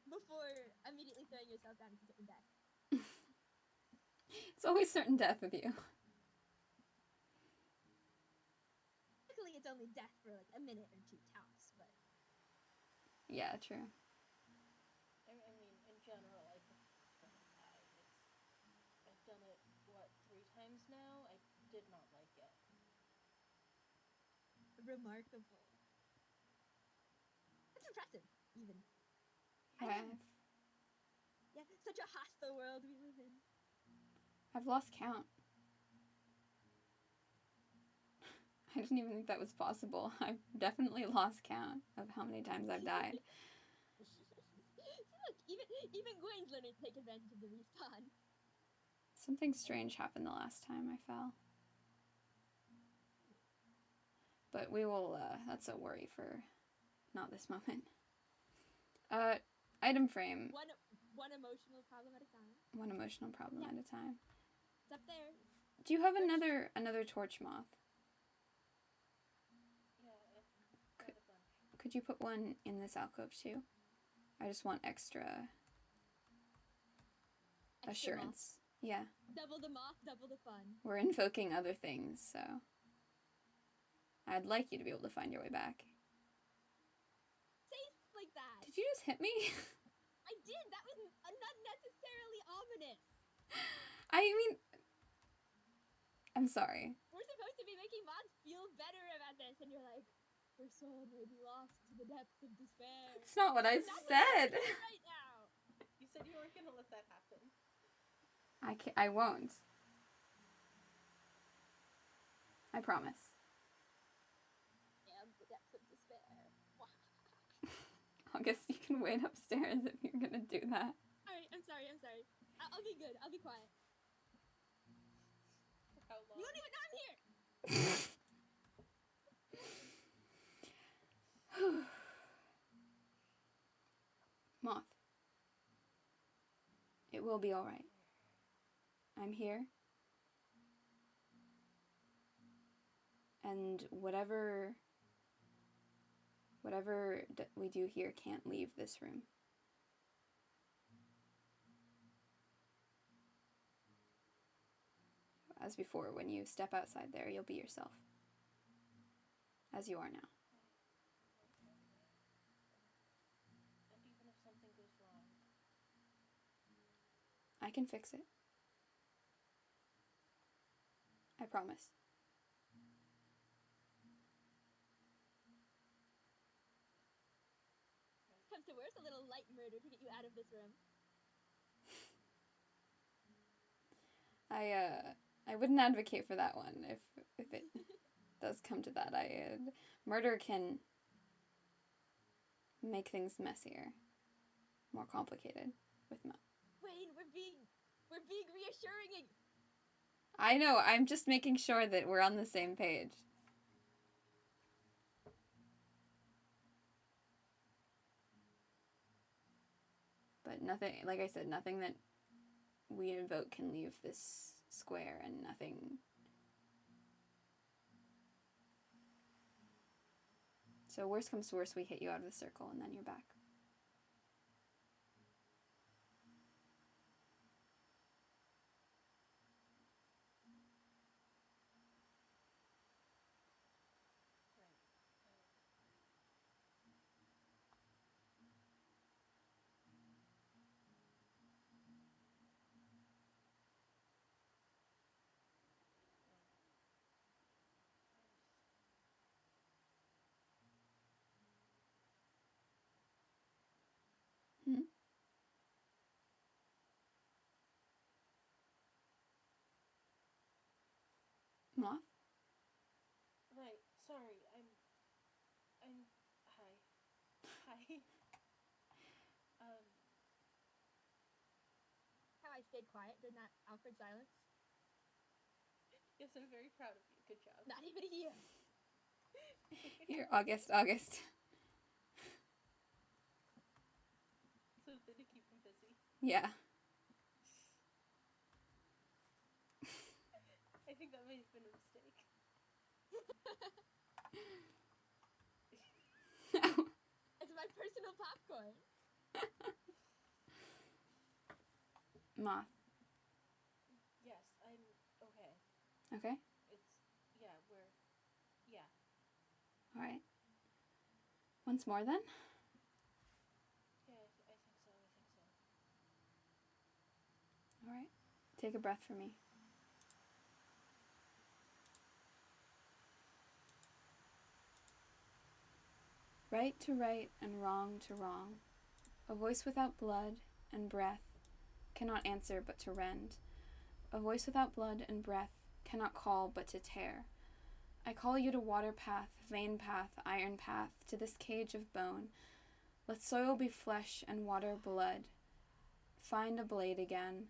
before immediately throwing yourself down into certain death. It's always certain death with you. Luckily, it's only death for like a minute or two tops, but Yeah, true. I mean, in general, I prefer to die. I've done it, 3 times now? I did not like it. remarkable. That's impressive, even. Yeah, Yeah, such a hostile world we live in. I've lost count. I didn't even think that was possible. I've definitely lost count of how many times I've died. Look, even Gawain's learning to take advantage of the respawn. Something strange happened the last time I fell. But we will, that's a worry for not this moment. Item frame. One emotional problem at a time. One emotional problem at a time. It's up there. Do you have another torch moth? Yeah, I've got a bunch. Could you put one in this alcove too? I just want extra assurance. Yeah. Double the moth, double the fun. We're invoking other things, so I'd like you to be able to find your way back. Say like that. Did you just hit me? I did. That was unnecessarily ominous. I mean, I'm sorry. We're supposed to be making moths feel better about this, and you're like, her soul may be lost to the depths of despair. That's not what I said. Right now. You said you weren't gonna let that happen. I won't. I promise. And the depths of despair. August, you can wait upstairs if you're gonna do that. Alright, I'm sorry. I'll be good. I'll be quiet. For how long? You don't even know I'm here! Moth. It will be alright. I'm here. And whatever we do here can't leave this room. As before, when you step outside there, you'll be yourself. As you are now. And even if something goes wrong, I can fix it. I promise. Comes to worst, a little light murder to get you out of this room. I wouldn't advocate for that one if it does come to that. Murder can make things messier, more complicated with Moth. Wayne, we're being reassuring. I know, I'm just making sure that we're on the same page. But nothing, like I said, nothing that we invoke can leave this square, and nothing... So worst comes to worst, we hit you out of the circle, and then you're back. Hmm? Moth? right, sorry, I'm, hi. How I stayed quiet during that awkward silence. Yes, I'm very proud of you, good job. Not even a year. Here, August. Something to keep him busy. Yeah. I think that may have been a mistake. It's my personal popcorn. Moth. Yes, I'm okay. Okay? Yeah. Alright. Once more then? Yeah, I think so. Alright. Take a breath for me. Right to right and wrong to wrong. A voice without blood and breath cannot answer but to rend. A voice without blood and breath cannot call but to tear. I call you to water path, vein path, iron path, to this cage of bone. Let soil be flesh and water blood. Find a blade again.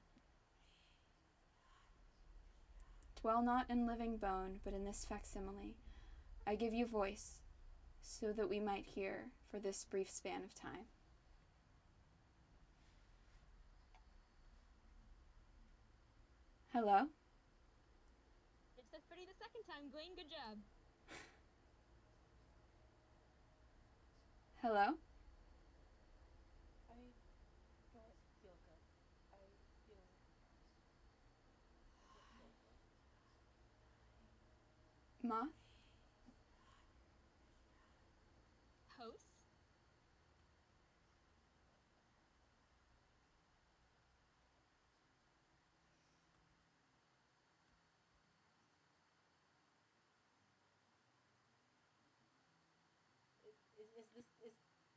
Dwell not in living bone, but in this facsimile. I give you voice, so that we might hear for this brief span of time. Hello? It's the pretty the second time, Gawain. Good job. Hello? I don't feel good. I feel Moth? Host?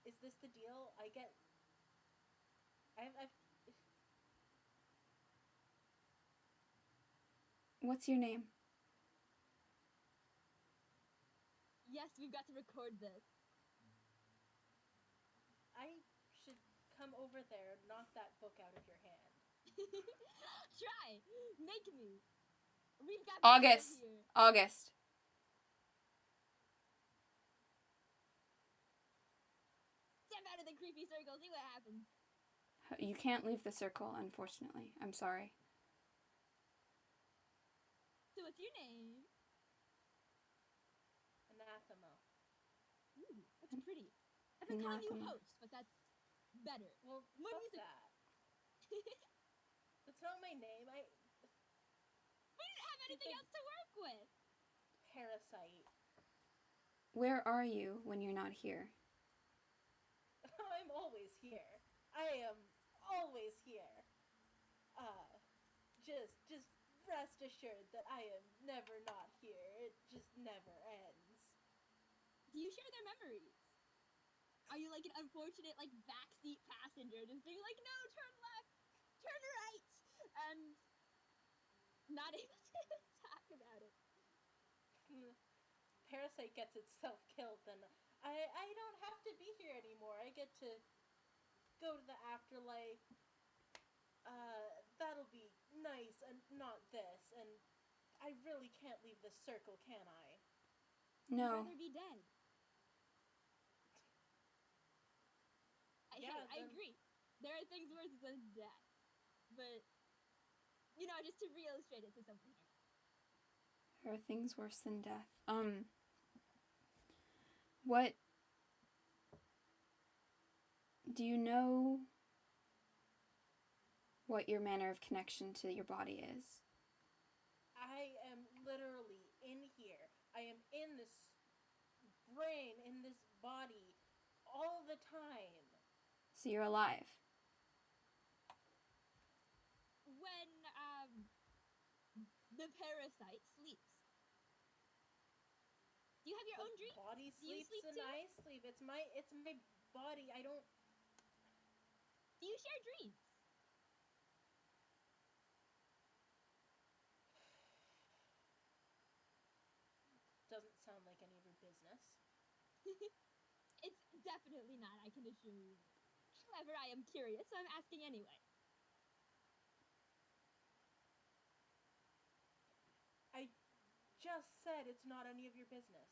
Is this the deal? I've What's your name? Yes, we've got to record this. I should come over there and knock that book out of your hand. Try! Make me! We've got August. here. August. Step out of the creepy circle, see what happens. You can't leave the circle, unfortunately. I'm sorry. So what's your name? Anathema. Ooh, that's pretty. I've been calling you Anathema. host, but that's better. Well, More fuck music. that. That's not my name. We didn't have anything else to work with. Parasite. Where are you when you're not here? I'm always here. I am always here. Just rest assured that I am never not here. It just never ends. Do you share their memories? Are you like an unfortunate like backseat passenger just being like, no, turn left, turn right, and not able to talk about it? Parasite gets itself killed, then I don't have to be here anymore. I get to go to the afterlife. That'll be nice and not this, and I really can't leave this circle, can I? No. I'd rather be dead. I agree. There are things worse than death. But, you know, just to re-illustrate it to someone here. There are things worse than death. What... Do you know what your manner of connection to your body is? I am literally in here. I am in this brain, in this body, all the time. So you're alive. When, the parasite sleeps. Do you have your own dreams? Body Do you sleeps sleep and too? I sleep. It's my body. I don't... Do you share dreams? Doesn't sound like any of your business. It's definitely not, I can assure you. However, I am curious, so I'm asking anyway. I just said it's not any of your business.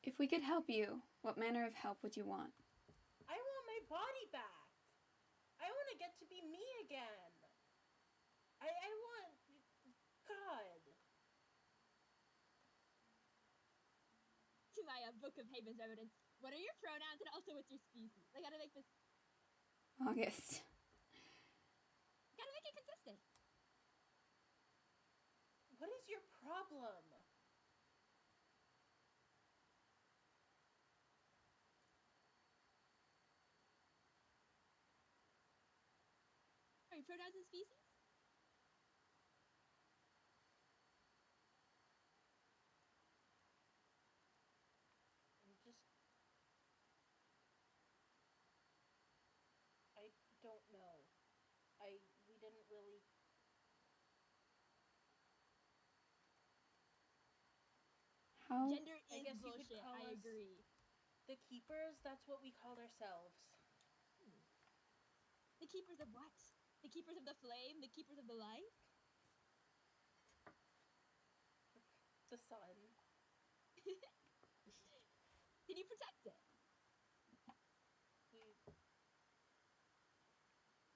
If we could help you, what manner of help would you want? I want my body back. I want to get to be me again. I want... God. To my Book of Haven's evidence, what are your pronouns and also what's your species? I gotta make this... August. Gotta make it consistent. What is your problem? Are your pronouns and species? I don't know. We didn't really... How? Gender I is guess you could bullshit, call I us agree. The Keepers, that's what we called ourselves. The keepers of what? The keepers of the flame? The keepers of the light? The sun. Did you protect it?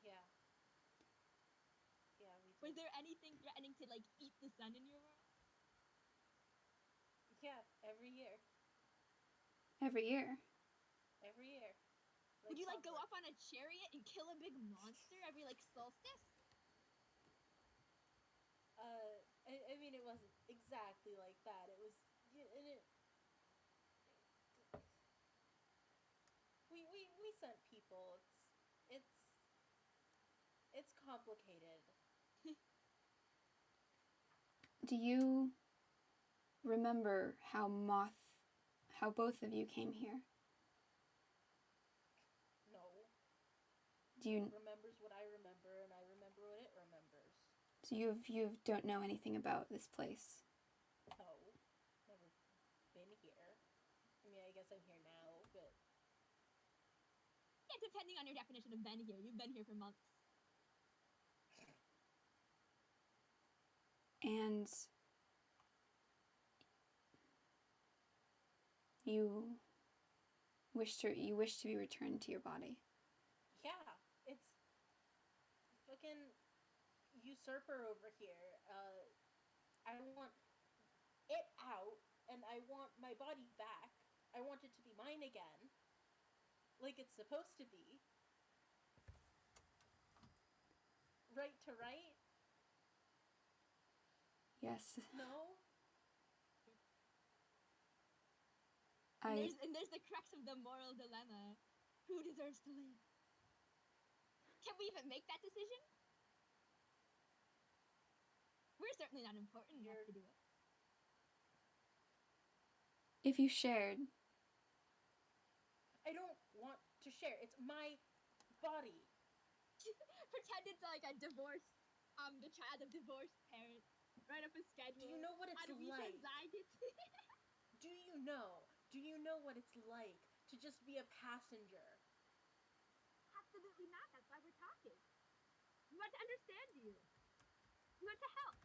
Yeah. Yeah, we did. Was there anything threatening to, like, eat the sun in your world? Yeah, every year. Every year. Every year. Would you, like, go up on a chariot and kill a big monster every, like, solstice? I mean, it wasn't exactly like that. It was... We sent people. It's complicated. Do you remember how both of you came here? No. Do you... It remembers what I remember, and I remember what it remembers. So you don't know anything about this place? No. Never been here. I mean, I depending on your definition of been here. You've been here for months. And you wish to be returned to your body. Yeah, it's fucking usurper over here. I want it out, and I want my body back. I want it to be mine again, like it's supposed to be. Right to right? Yes. No? And there's the crux of the moral dilemma. Who deserves to live? Can we even make that decision? We're certainly not important enough to do it. If you shared. I don't want to share. It's my body. Pretend it's like a divorced, the child of divorced parents. Write up a schedule. Do you know what it's like? Do you know what it's like to just be a passenger? Absolutely not. That's why we're talking. We want to understand you. We want to help.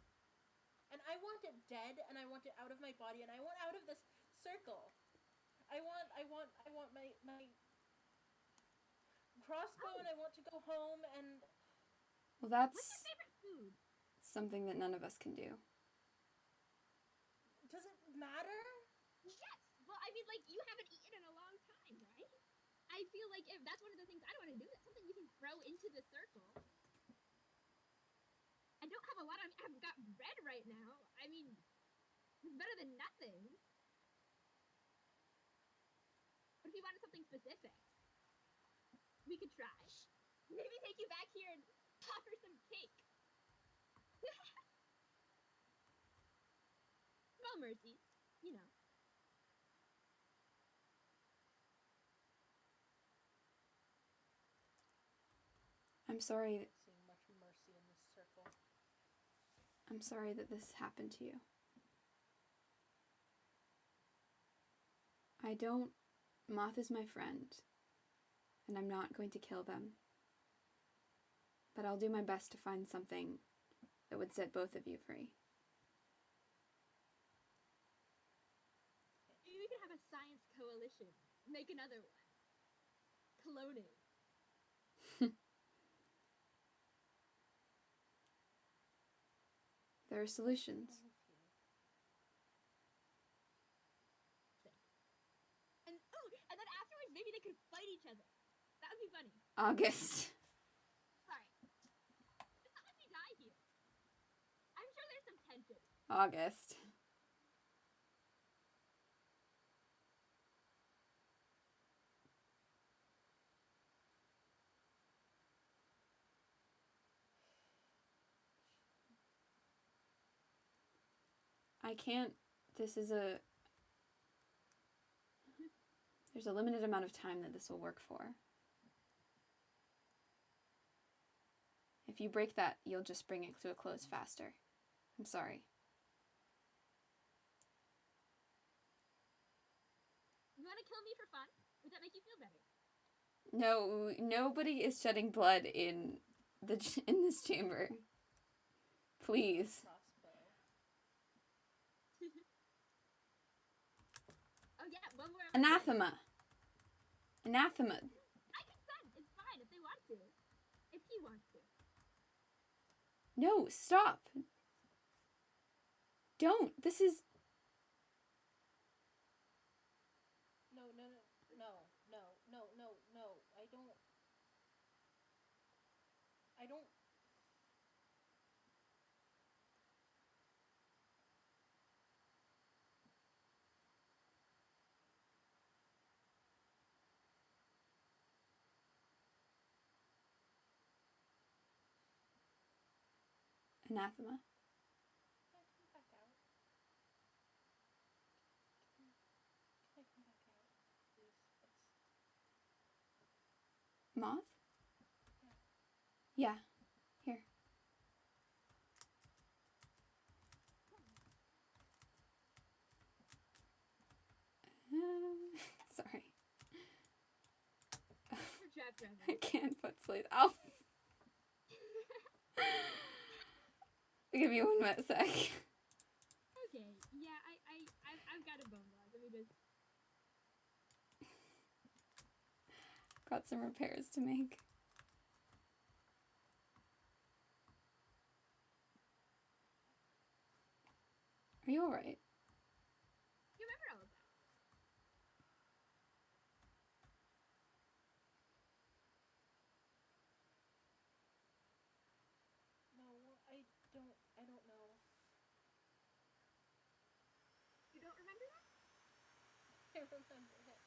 And I want it dead, and I want it out of my body, and I want out of this circle. I want my crossbow, and I want to go home, and... Well, that's... What's your favorite food? Something that none of us can do. Does it matter? Yes! Well, I mean, like, you haven't eaten in a long time, right? I feel like if that's one of the things I don't want to do, that's something you can throw into the circle. I don't have a lot of... I've got bread right now. I mean, it's better than nothing. But if you wanted something specific, we could try. Maybe take you back here and offer some cake. Small mercy, you know. I'm sorry. I don't see much mercy in this circle. I'm sorry that this happened to you. I don't... Moth is my friend, and I'm not going to kill them. But I'll do my best to find something that would set both of you free. Maybe we could have a science coalition. Make another one. Cloning. There are solutions. And then afterwards, maybe they could fight each other. That would be funny. August. Sorry. Just not let me die here. I'm sure there's some tension. August. I can't... This is a... There's a limited amount of time that this will work for. If you break that, you'll just bring it to a close faster. I'm sorry. You want to kill me for fun? Would that make you feel better? No, nobody is shedding blood in this chamber. Please. Oh yeah, one more. Anathema. Anathema. I consent. It's fine if they want to. If he wants to. No, stop. Don't. This is... No. I don't... Anathema. Can I come back out? Can I come back out, please? Moth? Yeah. Yeah. Here. Sorry. Jeff, forever. I can't put sleep. I'll give me 1 minute sec. Okay, yeah, I've got a bone log. Let me just. Got some repairs to make. Are you alright? You remember all of that? No, I don't know. You don't remember that? I remember it.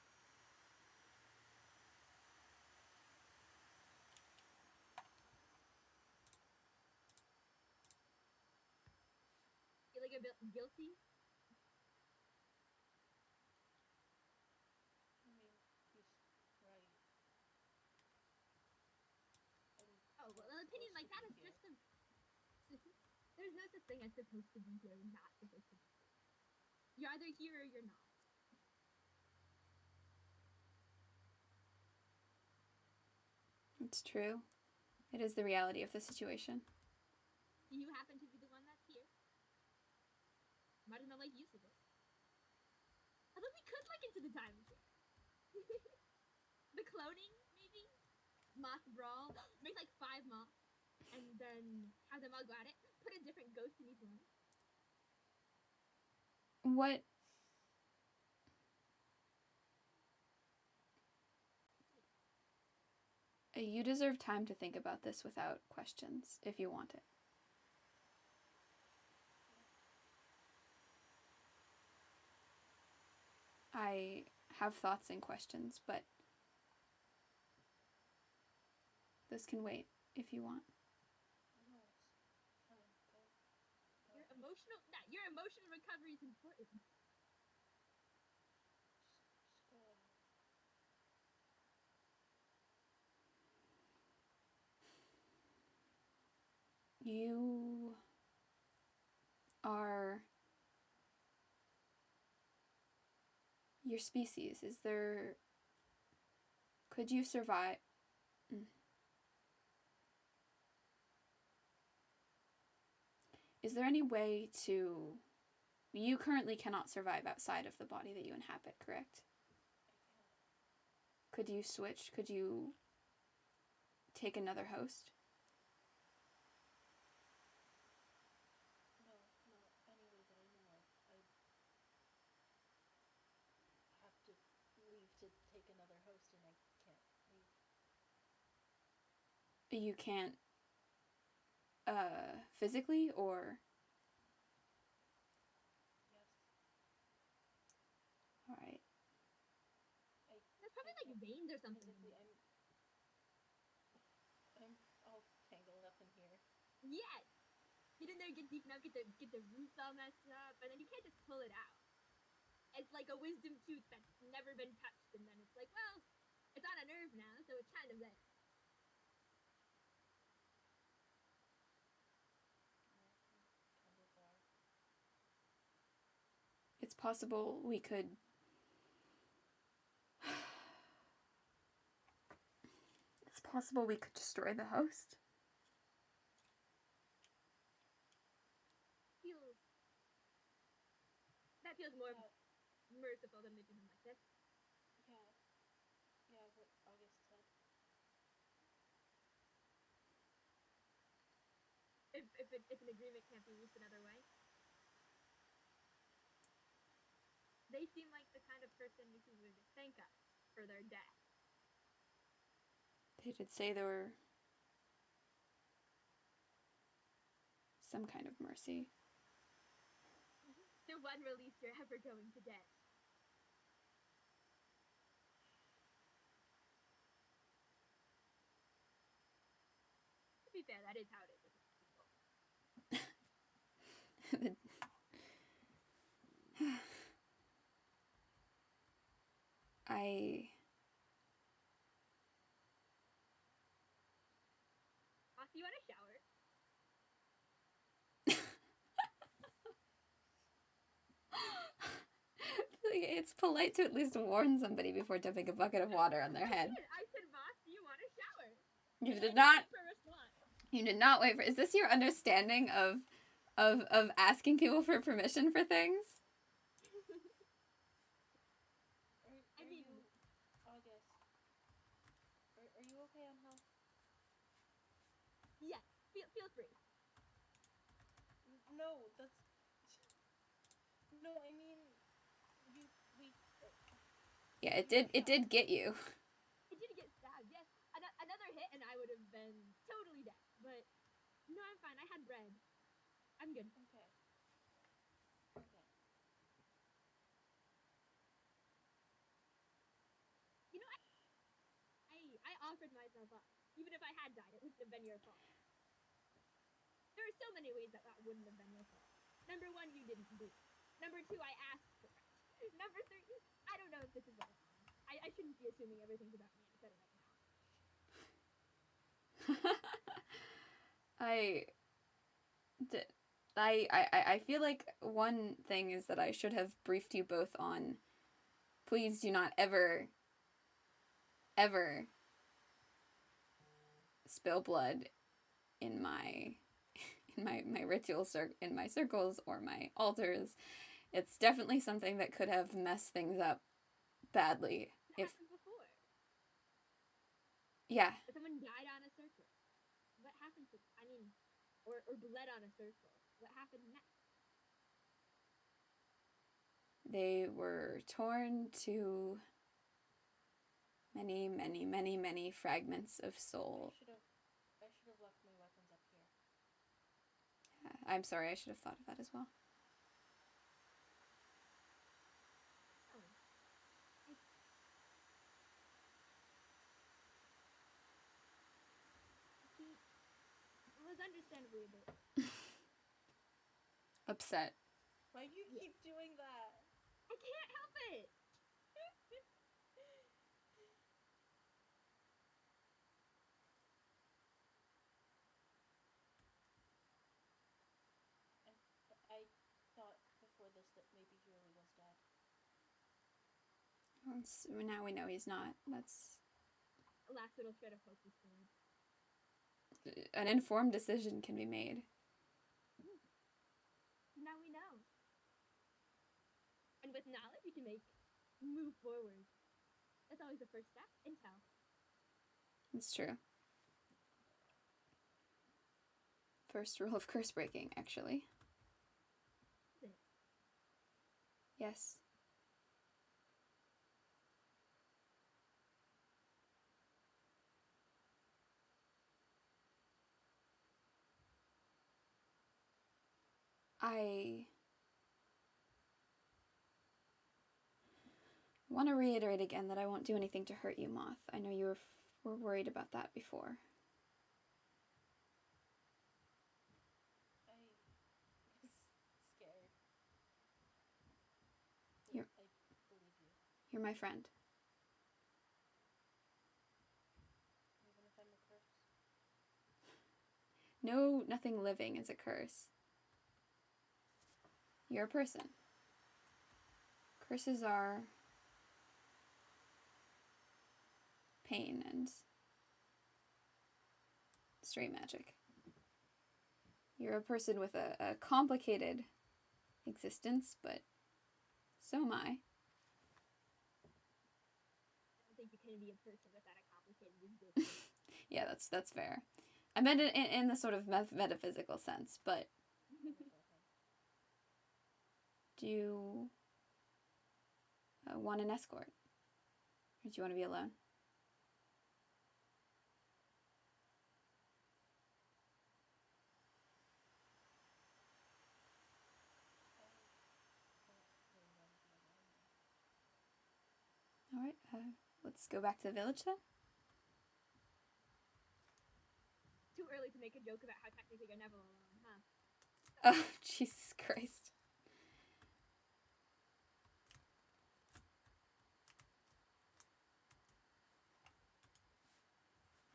Feel like a bit guilty? I mean, he's right. Oh, well, an opinion like that is just a. There's no such thing as supposed to be here and not supposed to be here. You're either here or you're not. It's true. It is the reality of the situation. You happen to be the one that's here. Might as well make use of it. Although we could look into the time machine. The cloning, maybe? Moth brawl. Make like 5 moths. And then have them all go at it. Put a different ghost in each one. What? You deserve time to think about this without questions, if you want it. I have thoughts and questions, but this can wait if you want. No, it's fine. Your emotional recovery is important. Just go ahead. You are your species. Is there... Could you survive... Is there any way to... You currently cannot survive outside of the body that you inhabit, correct? Could you switch? Could you take another host? No, not anyway that I know of. I have to leave to take another host and I can't leave. You can't... physically, or... Yes. Alright. There's probably like veins or something. Physically, I'm all tangled up in here. Yeah. Get in there, get deep enough, get the roots all messed up, and then you can't just pull it out. It's like a wisdom tooth that's never been touched, and then it's like, well, it's on a nerve now, so it's kind of there. Kind of are. It's possible we could... It's possible we could destroy the host. That feels more merciful than making him like this. Yeah. Yeah, what August said. If an agreement can't be reached another way. They seem like the kind of person who would thank us for their death. They did say there were some kind of mercy. The one release you're ever going to get. To be fair, that is how it is. You want a shower? It's polite to at least warn somebody before dumping a bucket of water on their head. I said, Moth, do you want a You did not. For a response. You did not wait for. Is this your understanding of asking people for permission for things? Are you, August? Are you okay on health? Yes. Feel free. No, that's. No, I mean, we. Yeah, it did. It did get you. It did get stabbed. Yes. Another hit, and I would have been totally dead. But no, I'm fine. I had bread. I'm good. Okay. Okay. You know, I offered myself up. Even if I had died, it wouldn't have been your fault. There are so many ways that wouldn't have been your fault. Number one, you didn't do it. Number two, I asked for it. Number three, I don't know if this is all wrong. I shouldn't be assuming everything's about me. I said it out loud. I feel like one thing is that I should have briefed you both on. Please do not ever spill blood in my rituals, or in my circles or my altars. It's definitely something that could have messed things up badly. That happened before. Yeah. Someone died on a circle. What happened to? I mean, or bled on a circle. What happened next? They were torn to many fragments of soul. I should have left my weapons up here. I'm sorry, I should have thought of that as well. It was understandably a bit upset. Why do you keep doing that? I can't help it. I thought before this that maybe he really was dead. Now we know he's not. That's Last little shred of hope is still. An informed decision can be made. Now we know. And with knowledge, you can move forward. That's always the first step. Intel. It's true. First rule of curse breaking, actually. Is it? Yes. I want to reiterate again that I won't do anything to hurt you, Moth. I know you were worried about that before. I was scared. I believe you. You're my friend. Even if I'm a curse? No, nothing living is a curse. You're a person. Curses are pain and straight magic. You're a person with a complicated existence, but so am I. I don't think you can be a person without a complicated existence. Yeah, that's fair. I meant it in the sort of metaphysical sense, but do you want an escort? Or do you want to be alone? Alright, let's go back to the village then. Too early to make a joke about how technically you're never alone, huh? Oh, Jesus Christ.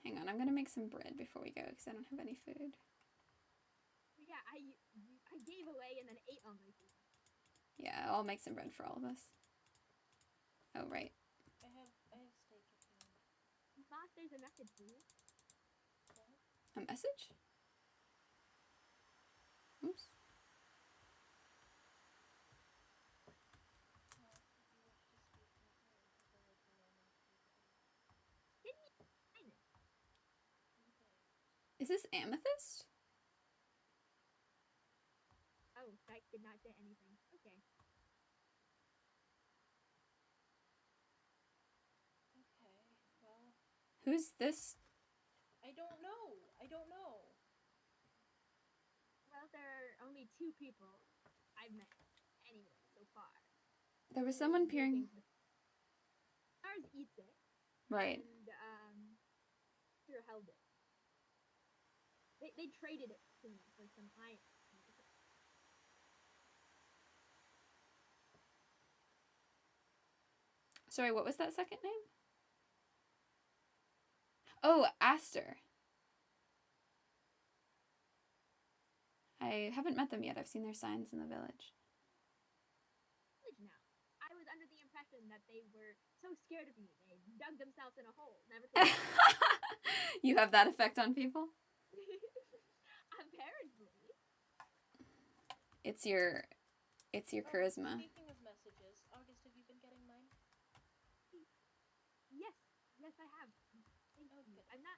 Hang on, I'm gonna make some bread before we go because I don't have any food. Yeah, I gave away and then ate all my food. Yeah, I'll make some bread for all of us. Oh, right. I have steak if you want. Moth, there's a message for you. A message? Oops. Is this amethyst? Oh, that did not say anything. Okay. Okay, well... Who's this? I don't know. Well, there are only 2 people I've met anyway so far. There was someone peering. Stars eats it. Right. And Specter held it. They traded it to me for some iron. Sorry, what was that second name? Oh, Aster. I haven't met them yet. I've seen their signs in the village. Now, I was under the impression that they were so scared of me they dug themselves in a hole, never to You have that effect on people? Apparently. It's your charisma. Speaking of messages, August, have you been getting mine? Yes, I have. Thank you. Good. I'm not.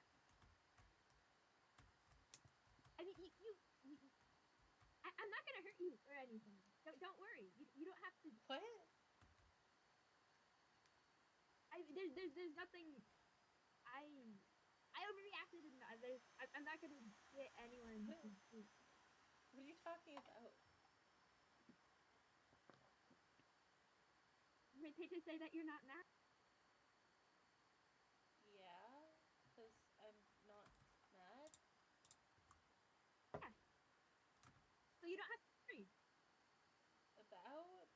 I mean, I'm not gonna hurt you or anything. Don't worry. You don't have to. What? There's nothing. I overreacted and I'm not gonna get anyone. What are you talking about? Wait, to say that you're not mad. Yeah, because I'm not mad. Yeah. So you don't have to worry. About?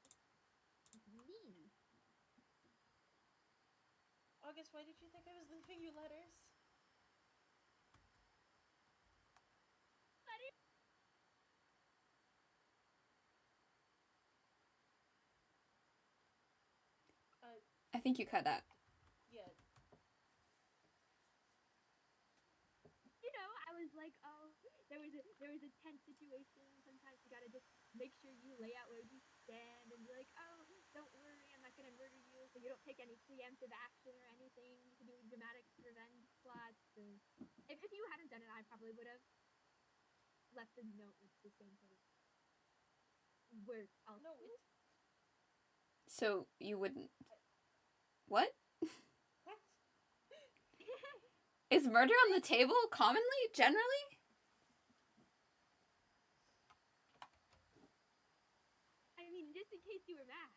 Me. August, why did you think I was leaving you letters? I think you cut out. Yeah. You know, I was like, oh, there was a tense situation. Sometimes you gotta just make sure you lay out where you stand and be like, oh, don't worry, I'm not gonna murder you, so you don't take any preemptive action or anything to do dramatic revenge plots. So if you hadn't done it, I probably would have left a note with the same sort of word. No, it's... So you wouldn't. What? What? Is murder on the table commonly, generally? I mean, just in case you were mad.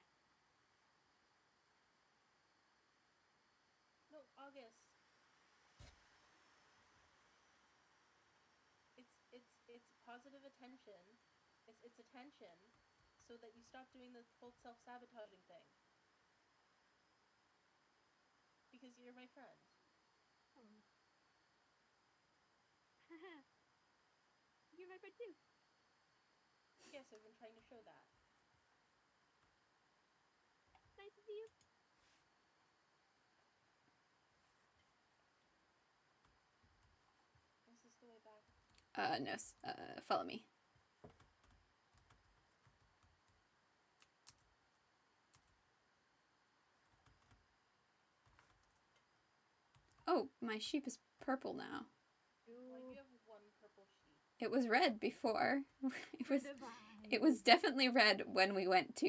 No, August. It's positive attention. It's attention so that you stop doing the whole self-sabotaging thing. Because you're my friend. Oh. You're my friend too. Yes, I've been trying to show that. Nice to see you. Is this the way back? No. Follow me. Oh, my sheep is purple now. Why do you have one purple sheep? It was red before. It was definitely red when we went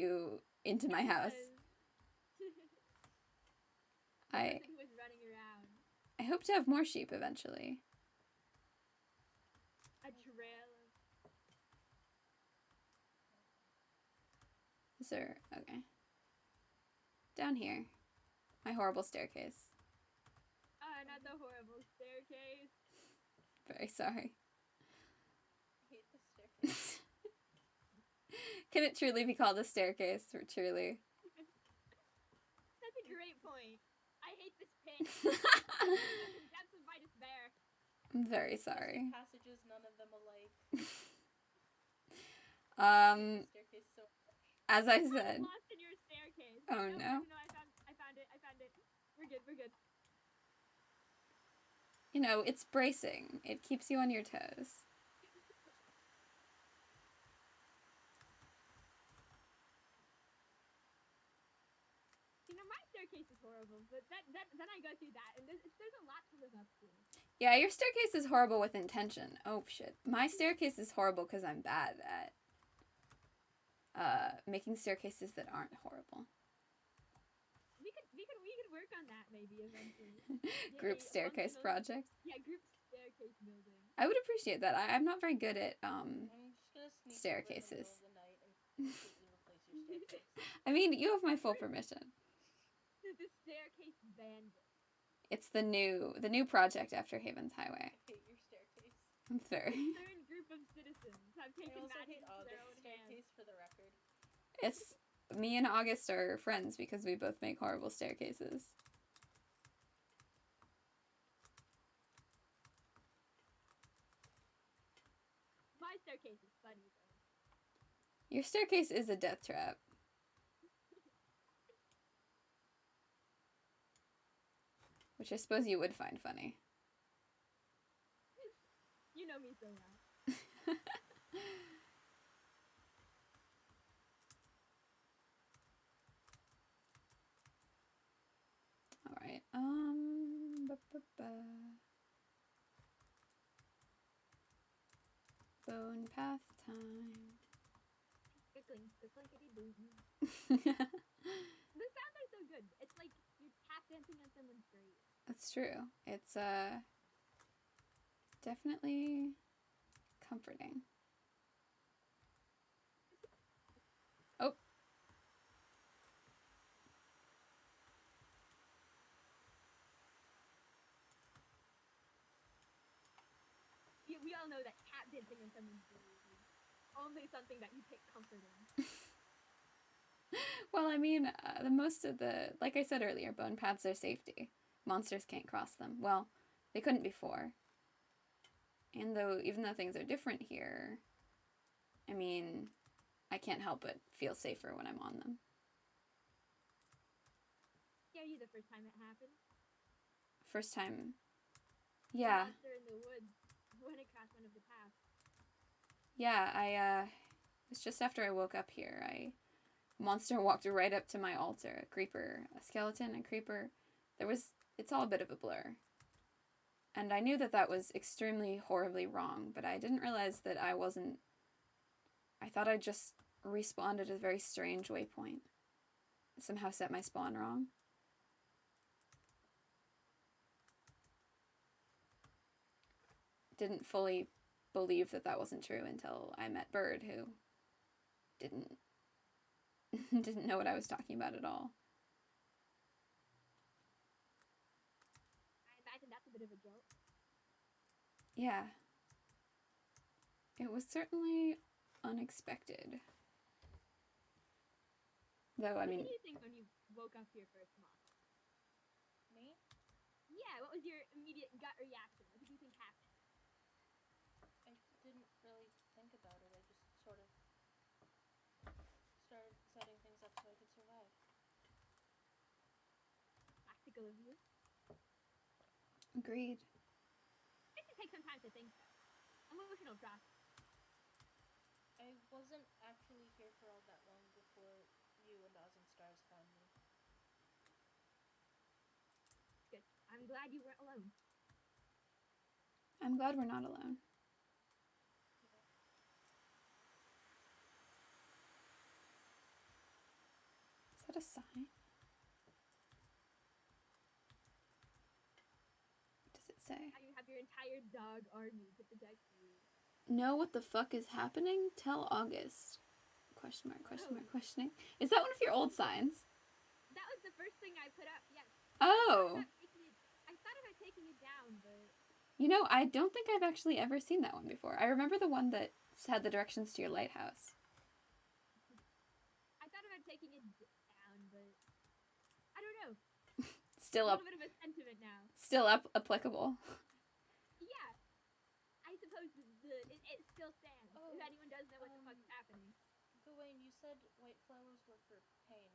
into my house. I was running around. I hope to have more sheep eventually. A trail of... Is there... Okay. Down here. My horrible staircase. Not the horrible staircase. Very sorry. I hate the staircase. Can it truly be called a staircase? Truly. That's a great point. I hate this pit. The depths of my despair. I'm very sorry. Passages, none of them alike. Staircase so much. As I said. I'm lost in your staircase. Oh no. I found it. We're good. You know, it's bracing. It keeps you on your toes. You know, my staircase is horrible, but then I go through that, and there's a lot to live up to. Yeah, your staircase is horrible with intention. Oh, shit. My staircase is horrible because I'm bad at making staircases that aren't horrible. We could work on that maybe eventually. Group staircase project. Yeah, group staircase building. I would appreciate that. I'm not very good at I'm just gonna sneak staircases. over in the middle of the night and completely replace your staircase. I mean, you have my full permission. The staircase bandit. It's the new project after Haven's Highway. I hate your staircase. I'm sorry. A certain group of citizens have I taken also matters hate into their own August's staircase hands. for the record. It's me and August are friends because we both make horrible staircases. My staircase is funny though. Your staircase is a death trap. Which I suppose you would find funny. You know me so well. Alright, Bone path time. The sounds are so good. It's like you're tap dancing on someone's grave. That's true. It's definitely comforting. Oh. We all know that tap dancing on someone's grave is only something that you take comfort in. Well, I mean, the most of the, like I said earlier, bone paths are safety. Monsters can't cross them. Well, they couldn't before. And even though things are different here, I mean, I can't help but feel safer when I'm on them. Scare you the first time it happened? First time. Yeah. The monster in the woods went across one of the paths. Yeah, it was just after I woke up here. Monster walked right up to my altar. A creeper, a skeleton, a creeper. It's all a bit of a blur. And I knew that was extremely horribly wrong, but I didn't realize that I thought I just respawned at a very strange waypoint. Somehow set my spawn wrong. Didn't fully believe that wasn't true until I met Bird, who didn't know what I was talking about at all. I imagine that's a bit of a joke. Yeah. It was certainly unexpected. Though, I mean... What did you think when you woke up here first, Moth? Me? Yeah, what was your immediate gut reaction? What did you think happened? I didn't really think about it. I just sort of started setting things up so I could survive. Practical of you. Agreed. It can take some time to think, though. Emotional process. I wasn't actually here for all that long before you and Oz and Stars found me. It's good. I'm glad you weren't alone. I'm glad we're not alone. Is that a sign? What does it say? How you have your entire dog army to protect you. Know what the fuck is happening? Tell August. Question mark, questioning. Is that one of your old signs? That was the first thing I put up, yes. Oh! I thought about taking it down, but... You know, I don't think I've actually ever seen that one before. I remember the one that had the directions to your lighthouse. I thought about taking it down, but... I don't know. Still a little bit of a sentiment now. Still applicable. Yeah. I suppose it still stands. Oh, if anyone does know what the fuck's happening. Gawain, you said white flowers were for pain.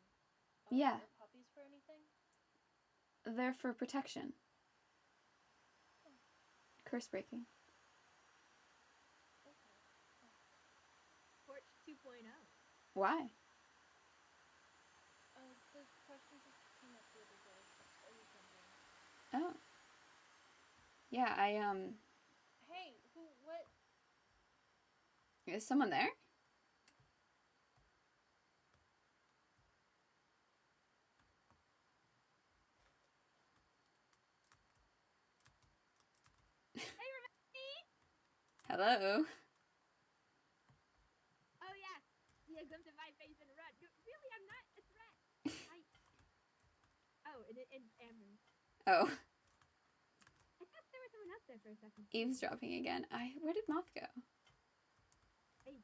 Yeah. Are poppies for anything? They're for protection. curse breaking. Okay. Torch 2.0. Why? The question just came up the other day. I was wondering. Oh. Yeah, Hey, what? is someone there? Hey, remember me? Hello? Oh, yeah. See a glimpse of my face and run. No, really, I'm not a threat. Oh, and Amber. Oh. I thought there was someone else there for a second. Eavesdropping again. Where did Moth go? Hey.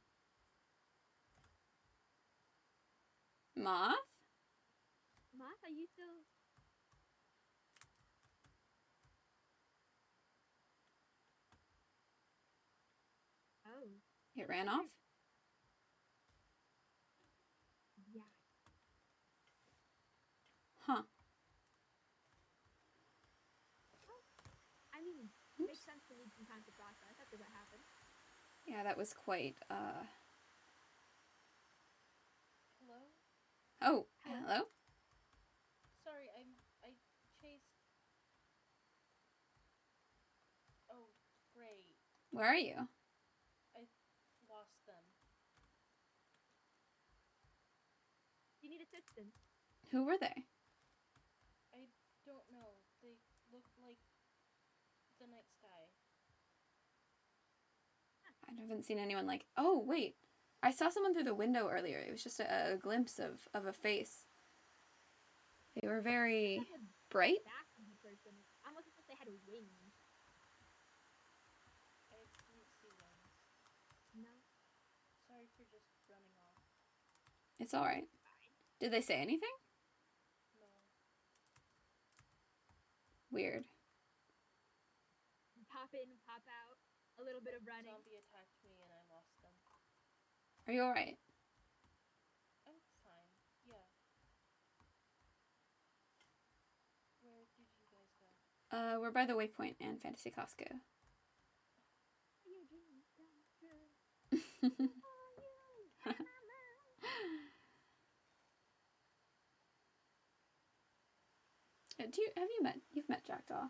Moth? Moth, are you still... Oh. It ran off? Yeah. Huh. Well, I mean, it makes sense to need some time to process after what happened. Yeah, that was quite, Hello? Oh, hello? Sorry, I chased... Oh, great. Where are you? I lost them. You need assistance. Who were they? I don't know. They look like the night sky. I haven't seen anyone like... Oh, wait. I saw someone through the window earlier. It was just a glimpse of a face. They were very bright. Back of the person. Almost as if they had wings. I didn't see wings. No. Sorry for just running off. It's alright. Did they say anything? No. Weird. Pop in, pop out. A little bit of running. Zombie attacked me and I lost them. Are you alright? I'm fine. Yeah. Where did you guys go? We're by the Waypoint and Fantasy Costco. Your dreams come true. You've met Jackdaw?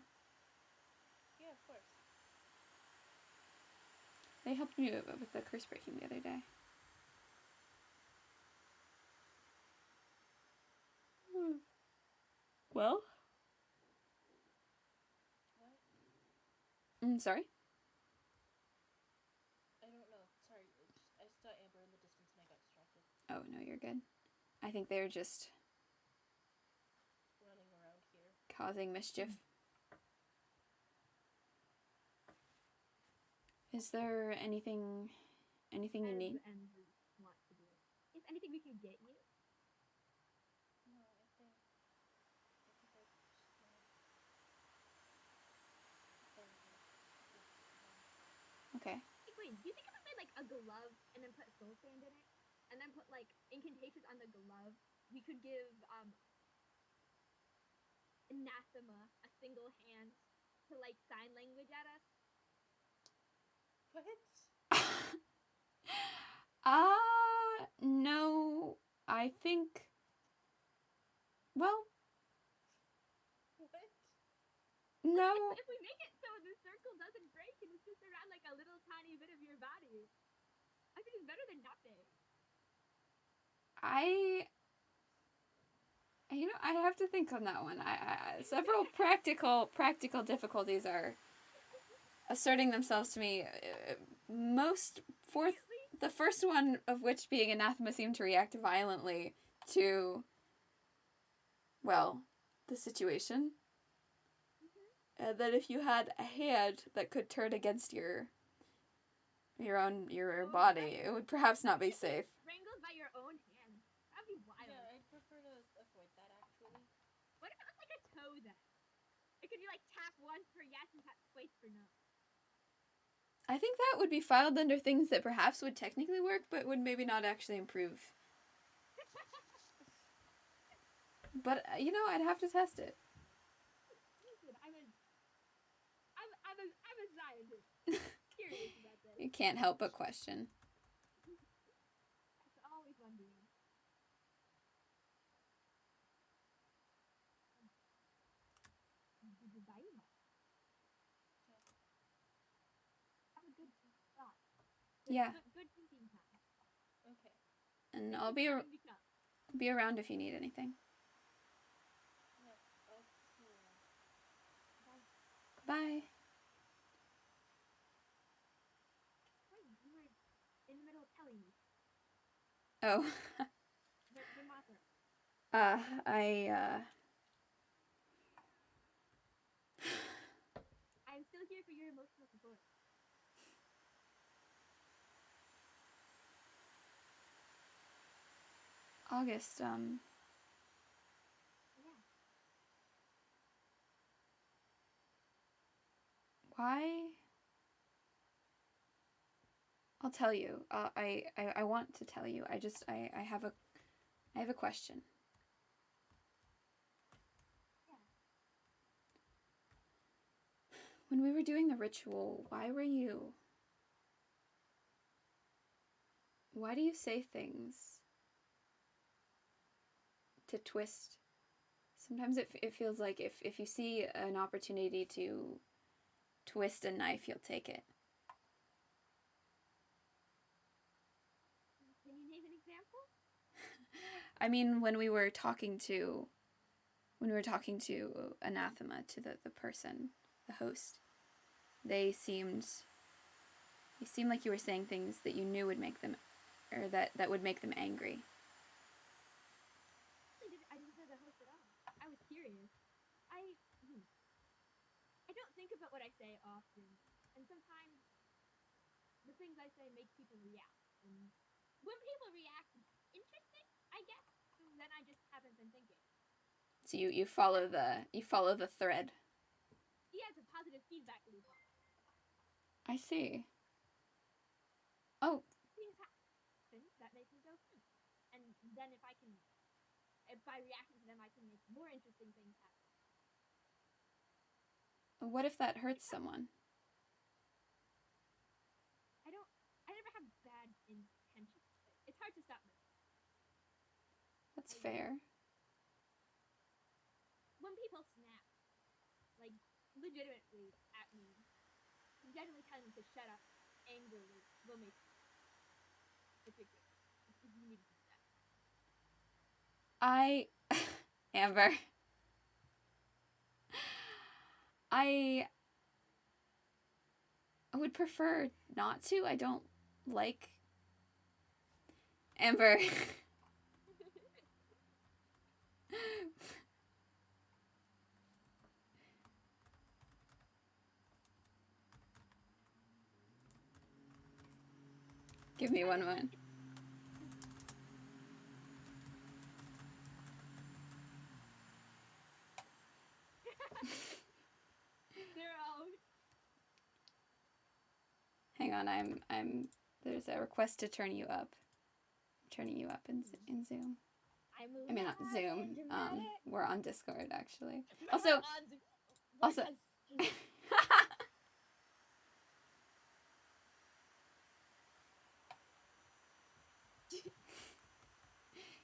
Yeah, of course. They helped me with the curse breaking the other day. Well? What? Sorry? I don't know. Sorry. I saw Amber in the distance and I got distracted. Oh, no, you're good. I think they're just Running around here. causing mischief. Is there anything you need? And want to do it. Is anything we can get you? No, I think I just know. Okay. Hey, Queen, do you think if we made like a glove and then put soul sand in it, and then put like incantations on the glove, we could give anathema a single hand to like sign language at us? What? No. I think. Well, What? no. If we make it so the circle doesn't break and it's just around like a little tiny bit of your body, I think it's better than nothing. I have to think on that one. Several practical difficulties are asserting themselves to me. The first one of which being anathema seemed to react violently to, well, the situation. And then if you had a hand that could turn against your body, it would perhaps not be safe. Strangled by your own hand. That'd be wild. Yeah, I'd prefer to avoid that actually. What if it was like a toe then? It could be like tap once for yes and tap twice for no. I think that would be filed under things that perhaps would technically work, but would maybe not actually improve. But, I'd have to test it. Listen, I'm a I'm a scientist. Curious about this. You can't help but question. That's always wondering. Did you buy him? Have a good thought. Yeah. Good thinking time. Okay. And I'll be around if you need anything. No, I'll see you around. Bye. Wait, you were in the middle of telling me. Oh. The Moth. I'm still here for your emotional support. August, Yeah. why? I'll tell you. I want to tell you. I have a question. Yeah. When we were doing the ritual, why do you say things to twist? Sometimes it feels like if you see an opportunity to twist a knife, you'll take it. Can you name an example? I mean, when we were talking to Anathema, to the person, the host, they seemed like you were saying things that you knew would make them, or that would make them angry. I didn't say the host at all. I was curious. I don't think about what I say often, and sometimes the things I say make people react. And when people react, interesting, I guess. So then I just haven't been thinking. So you follow the thread. Yeah, it's a positive feedback loop. I see. Oh. Things happen that make me go, and then if by reacting to them, I can make more interesting things happen. What if that hurts someone? I never have bad intentions. It's hard to stop myself. That's fair. When people snap, like legitimately at me, I'm generally telling them to shut up. Anger will make you. If you need to do that. Amber. I would prefer not to. I don't like Amber. Give me one moment. They're all. Hang on, there's a request to turn you up. I'm turning you up in Zoom. I mean, not Zoom. We're on Discord, actually. Also.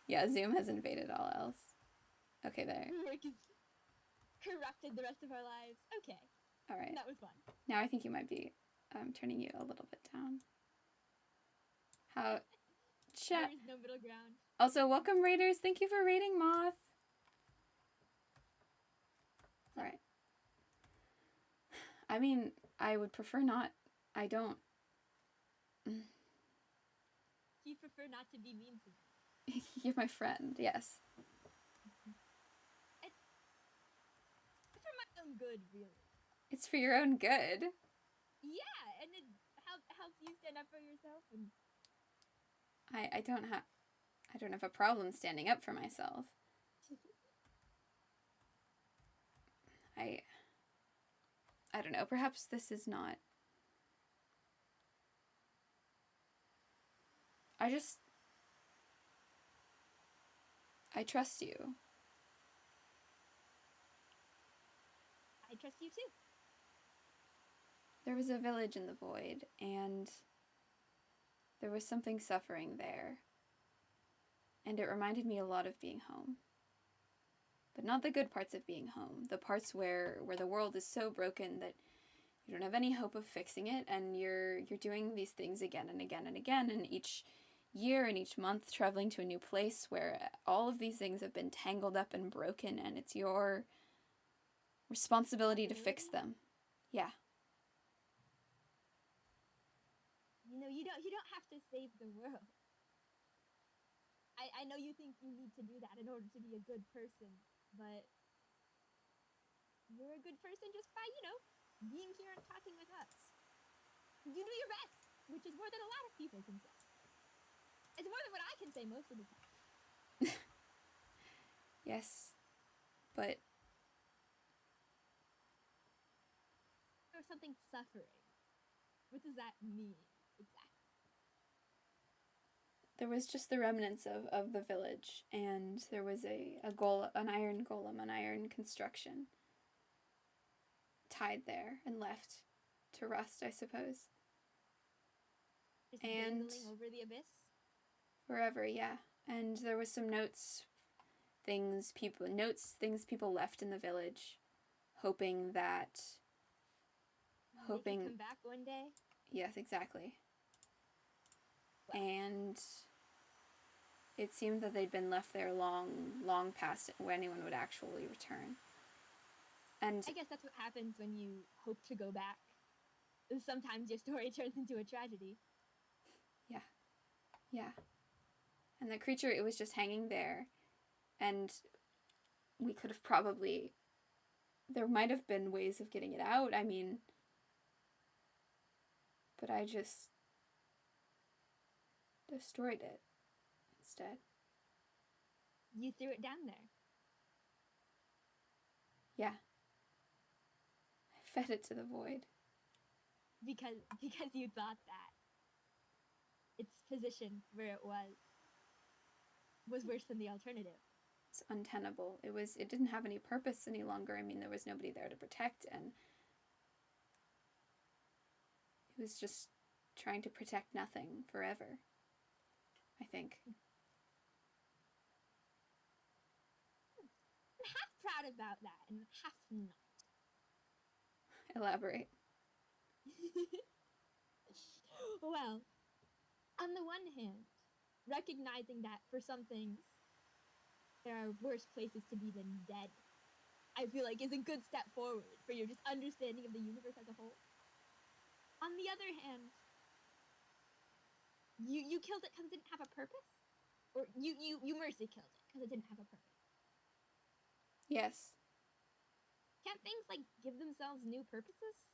Yeah, Zoom has invaded all else. Okay, there. Corrupted the rest of our lives. Okay. All right. That was fun. Now I think you might be turning you a little bit down. How? Chat. There is no middle ground. Also, welcome raiders. Thank you for raiding Moth. All right. I mean, I would prefer not. I don't. You prefer not to be mean to me. You're my friend. Yes. It's for my own good, really. It's for your own good. Yeah, and it helps you stand up for yourself. And I don't have a problem standing up for myself. I don't know. Perhaps this is not. I trust you. I trust you too. There was a village in the void, and there was something suffering there. And it reminded me a lot of being home. But not the good parts of being home. The parts where the world is so broken that you don't have any hope of fixing it, and you're doing these things again and again and again, and each year and each month traveling to a new place where all of these things have been tangled up and broken, and it's your responsibility to fix them. Yeah. You know, you don't have to save the world. I know you think you need to do that in order to be a good person, but you're a good person just by, you know, being here and talking with us. You do your best, which is more than a lot of people can say. It's more than what I can say most of the time. Yes, but Or something suffering. What does that mean exactly? there was just the remnants of the village, and there was an iron golem, an iron construction tied there and left to rust, I suppose. Just and dangling over the abyss? Forever, yeah. And there was some things people left in the village, hoping They could come back one day? Yes, exactly. Well. And it seemed that they'd been left there long past when anyone would actually return. And I guess that's what happens when you hope to go back. Sometimes your story turns into a tragedy. Yeah. And the creature, it was just hanging there. And we could have there might have been ways of getting it out. I mean, but I just destroyed it instead. You threw it down there? Yeah. I fed it to the void. Because you thought that its position where it was worse than the alternative. It's untenable. It didn't have any purpose any longer. I mean, there was nobody there to protect, and it was just trying to protect nothing forever, I think. I'm half proud about that and half not. Elaborate. Well, on the one hand, recognizing that for some things, there are worse places to be than dead, I feel like is a good step forward for your just understanding of the universe as a whole. On the other hand, you killed it because it didn't have a purpose? Or you mercy killed it because it didn't have a purpose? Yes. Can't things, like, give themselves new purposes?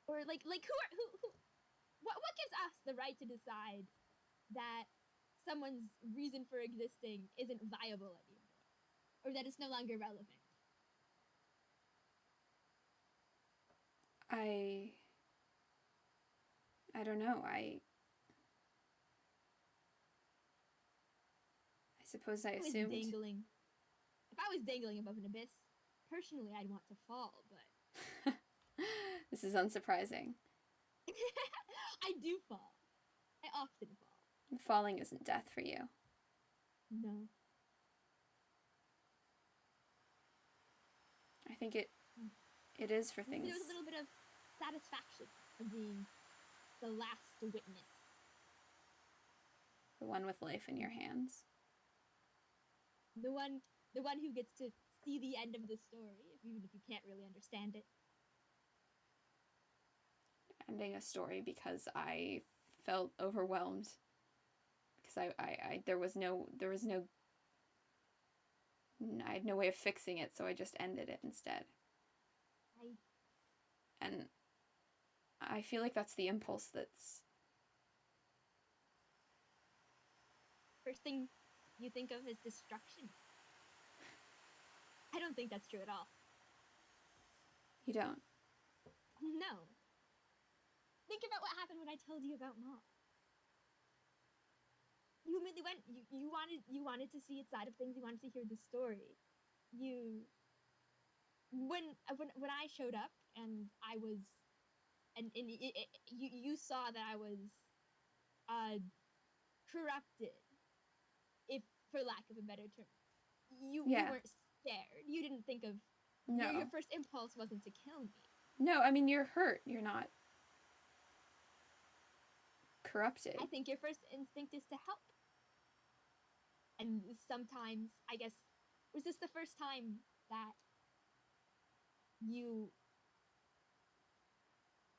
Or, like what gives us the right to decide that someone's reason for existing isn't viable anymore? Or that it's no longer relevant? I don't know. I suppose I assumed. If I was dangling above an abyss, personally I'd want to fall, but... This is unsurprising. I do fall. I often fall. Falling isn't death for you. No. I think it is for things. There's a little bit of satisfaction of being the last witness. The one with life in your hands. The one who gets to see the end of the story, even if you can't really understand it. Ending a story because I felt overwhelmed. Because I had no way of fixing it, so I just ended it instead. And I feel like that's the impulse that's... First thing you think of is destruction. I don't think that's true at all. You don't? No. Think about what happened when I told you about Moth. You immediately went. You wanted to see its side of things. You wanted to hear the story. When I showed up and I was and you saw that I was corrupted, if for lack of a better term. You weren't scared. You didn't think of your first impulse wasn't to kill me. No, I mean, you're hurt. You're not corrupted. I think your first instinct is to help. And sometimes, I guess, was this the first time that you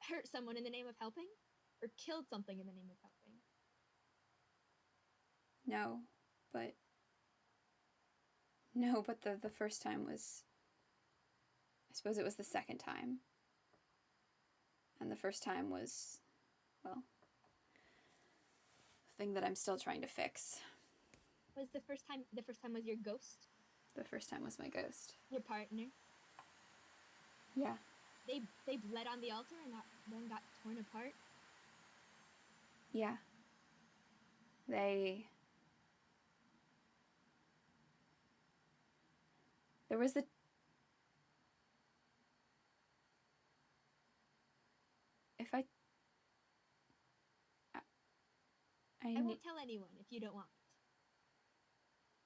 hurt someone in the name of helping? Or killed something in the name of helping? No, but the first time was, I suppose it was the second time. And the first time was, well, the thing that I'm still trying to fix. Was the first time was your ghost? The first time was my ghost. Your partner? Yeah. They bled on the altar and then got torn apart? Yeah. There was I won't tell anyone if you don't want me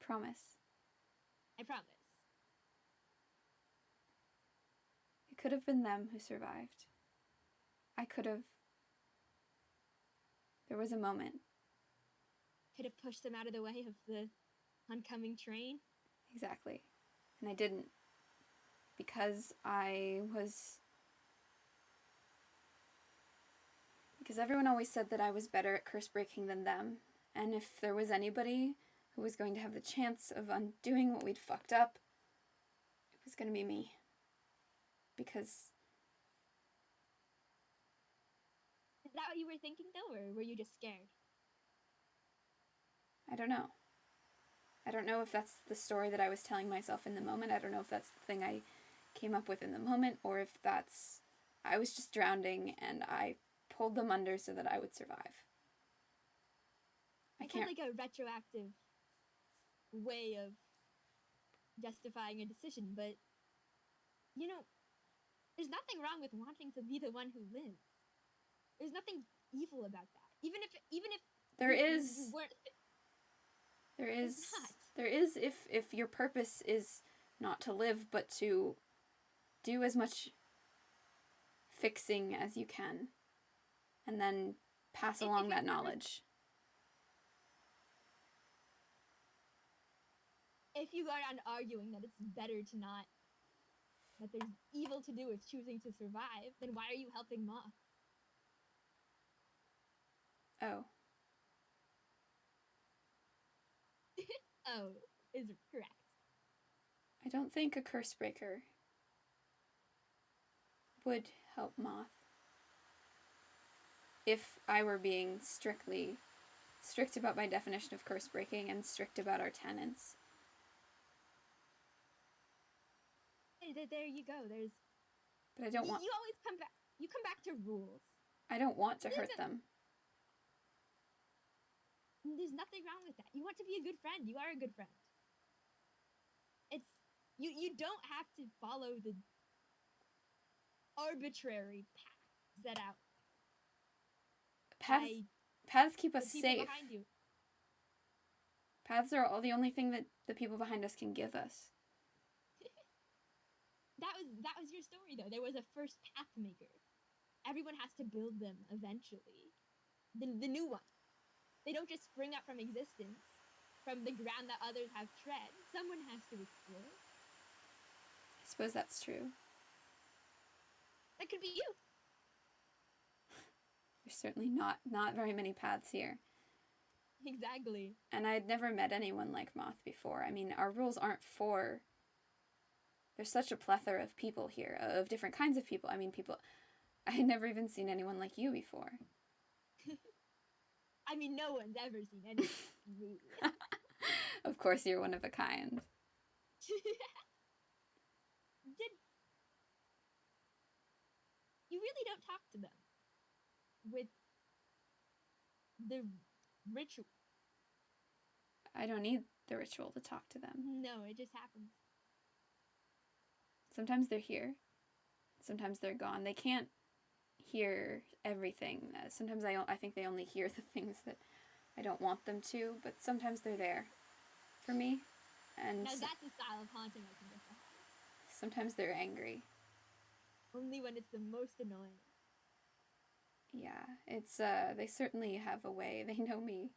to. Promise. I promise. It could have been them who survived. There was a moment. Could have pushed them out of the way of the oncoming train? Exactly. And I didn't. Because everyone always said that I was better at curse breaking than them. And if there was anybody who was going to have the chance of undoing what we'd fucked up, it was going to be me. Because... Is that what you were thinking, though, or were you just scared? I don't know. I don't know if that's the story that I was telling myself in the moment. I don't know if that's the thing I came up with in the moment, or if that's... I was just drowning, and I pulled them under so that I would survive. It's like a retroactive way of justifying a decision, but, you know, there's nothing wrong with wanting to be the one who lives. There's nothing evil about that. Even if there you is weren't... There is if your purpose is not to live, but to do as much fixing as you can, and then pass along that knowledge. If you go around arguing that it's better to not, that there's evil to do with choosing to survive, then why are you helping Moth? Oh. Oh, is correct. I don't think a curse breaker would help Moth. If I were being strict about my definition of curse breaking and strict about our tenets. There you go. But I don't want... You always come back. You come back to rules. I don't want to hurt them. There's nothing wrong with that. You want to be a good friend. You are a good friend. It's... You don't have to follow the arbitrary path set out. Paths keep us safe. Behind you. Paths are the only thing that the people behind us can give us. That was your story, though. There was a first path maker. Everyone has to build them eventually. The new one. They don't just spring up from existence, from the ground that others have tread. Someone has to explore. I suppose that's true. That could be you. There's certainly not very many paths here. Exactly. And I'd never met anyone like Moth before. I mean, our rules aren't for... There's such a plethora of people here, of different kinds of people. I mean, I had never even seen anyone like you before. I mean, no one's ever seen anyone like me. Of course, you're one of a kind. You really don't talk to them with the ritual. I don't need the ritual to talk to them. No, it just happens. Sometimes they're here. Sometimes they're gone. They can't hear everything. Sometimes I think they only hear the things that I don't want them to, but sometimes they're there for me. And Now that's a style of haunting I can get behind. Sometimes they're angry. Only when it's the most annoying. Yeah, it's they certainly have a way. They know me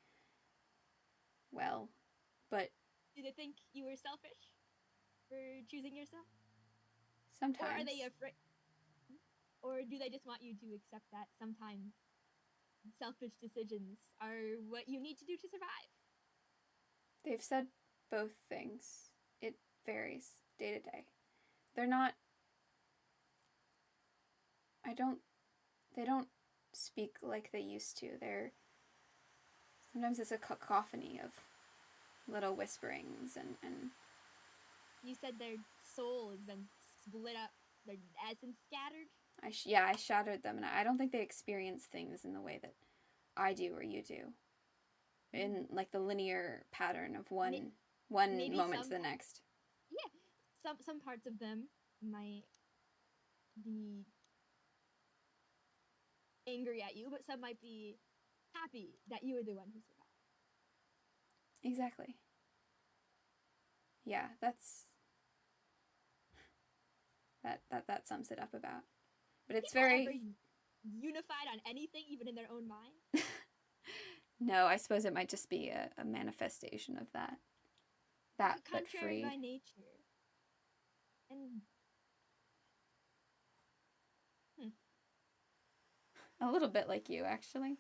well, but do they think you were selfish for choosing yourself? Sometimes. Or are they afraid? Or do they just want you to accept that sometimes selfish decisions are what you need to do to survive? They've said both things. It varies day to day. They're not. They don't speak like they used to. Sometimes it's a cacophony of little whisperings and You said their soul has been split up, their essence scattered? I shattered them, and I don't think they experience things in the way that I do or you do. In like the linear pattern of one moment to the next. Yeah, some parts of them might be angry at you, but some might be happy that you were the one who survived. Exactly. Yeah, that sums it up about. But it's People very ever unified on anything, even in their own mind? No, I suppose it might just be a manifestation of that. That, but contrary freed. by nature. And a little bit like you, actually.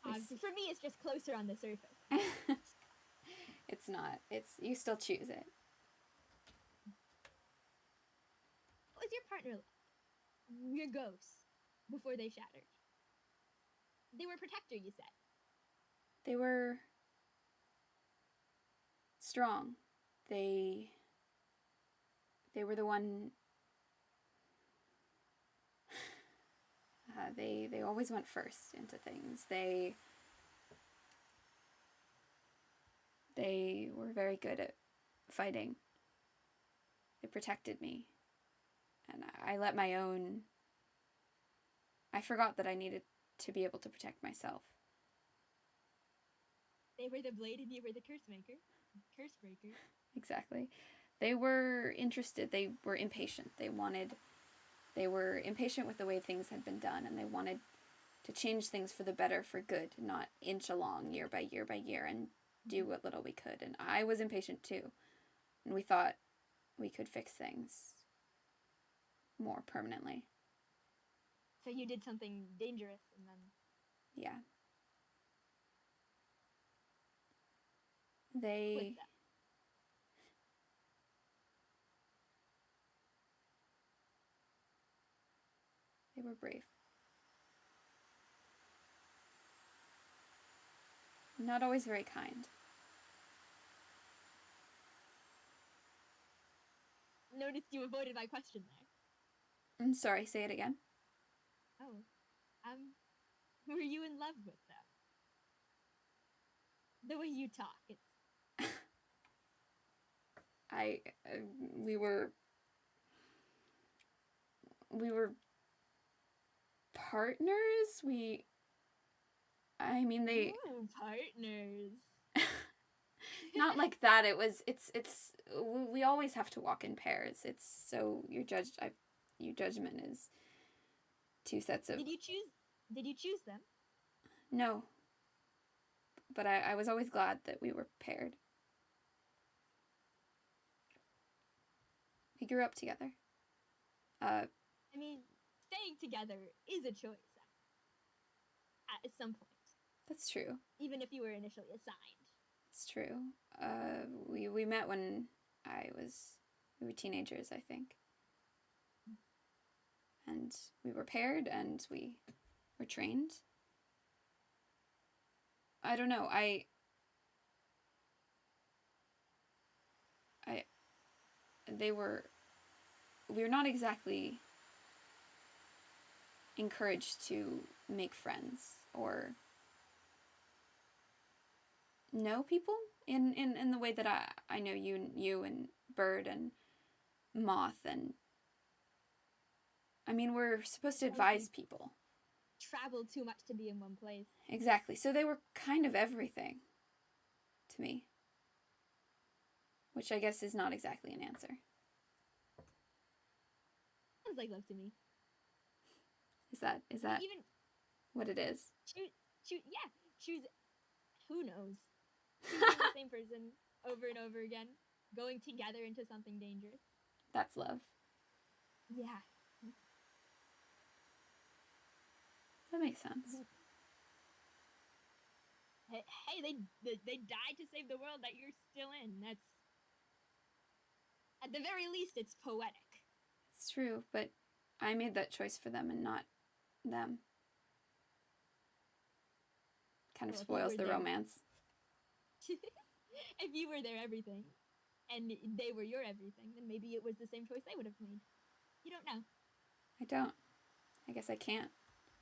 For me, it's just closer on the surface. It's not. You still choose it. What was your partner like? Your ghosts, before they shattered? They were a protector, you said. They were strong. They were the one. They always went first into things. They were very good at fighting. They protected me. And I let my own... I forgot that I needed to be able to protect myself. They were the blade and you were the curse maker. Curse breaker. Exactly. They were interested. They were impatient. They were impatient with the way things had been done, and they wanted to change things for the better, for good, not inch along year by year by year and do what little we could. And I was impatient too. And we thought we could fix things more permanently. So you did something dangerous and then... Yeah. They were brave. Not always very kind. Noticed you avoided my question there. I'm sorry, say it again. Oh. Were you in love with them? The way you talk, it's... We were partners. They... Ooh, partners. Not like that. We always have to walk in pairs. It's so your judgment is two sets of... Did you choose them? No. But I was always glad that we were paired. We grew up together. Staying together is a choice at some point. That's true. Even if you were initially assigned. It's true. We met when we were teenagers, I think. And we were paired and we were trained. I don't know. We were not exactly encouraged to make friends or know people in the way that I know you and Bird and Moth and I mean, we're supposed to advise people. Travel too much to be in one place. Exactly. So they were kind of everything to me. Which I guess is not exactly an answer. Sounds like love to me. Is that even what it is? Choose who knows. Choosing the same person over and over again, going together into something dangerous. That's love. Yeah. That makes sense. Hey, they died to save the world that you're still in. That's, at the very least, it's poetic. It's true, but I made that choice for them and not them. Kind of spoils the romance. If you were their everything, and they were your everything, then maybe it was the same choice they would have made. You don't know. I don't. I guess I can't.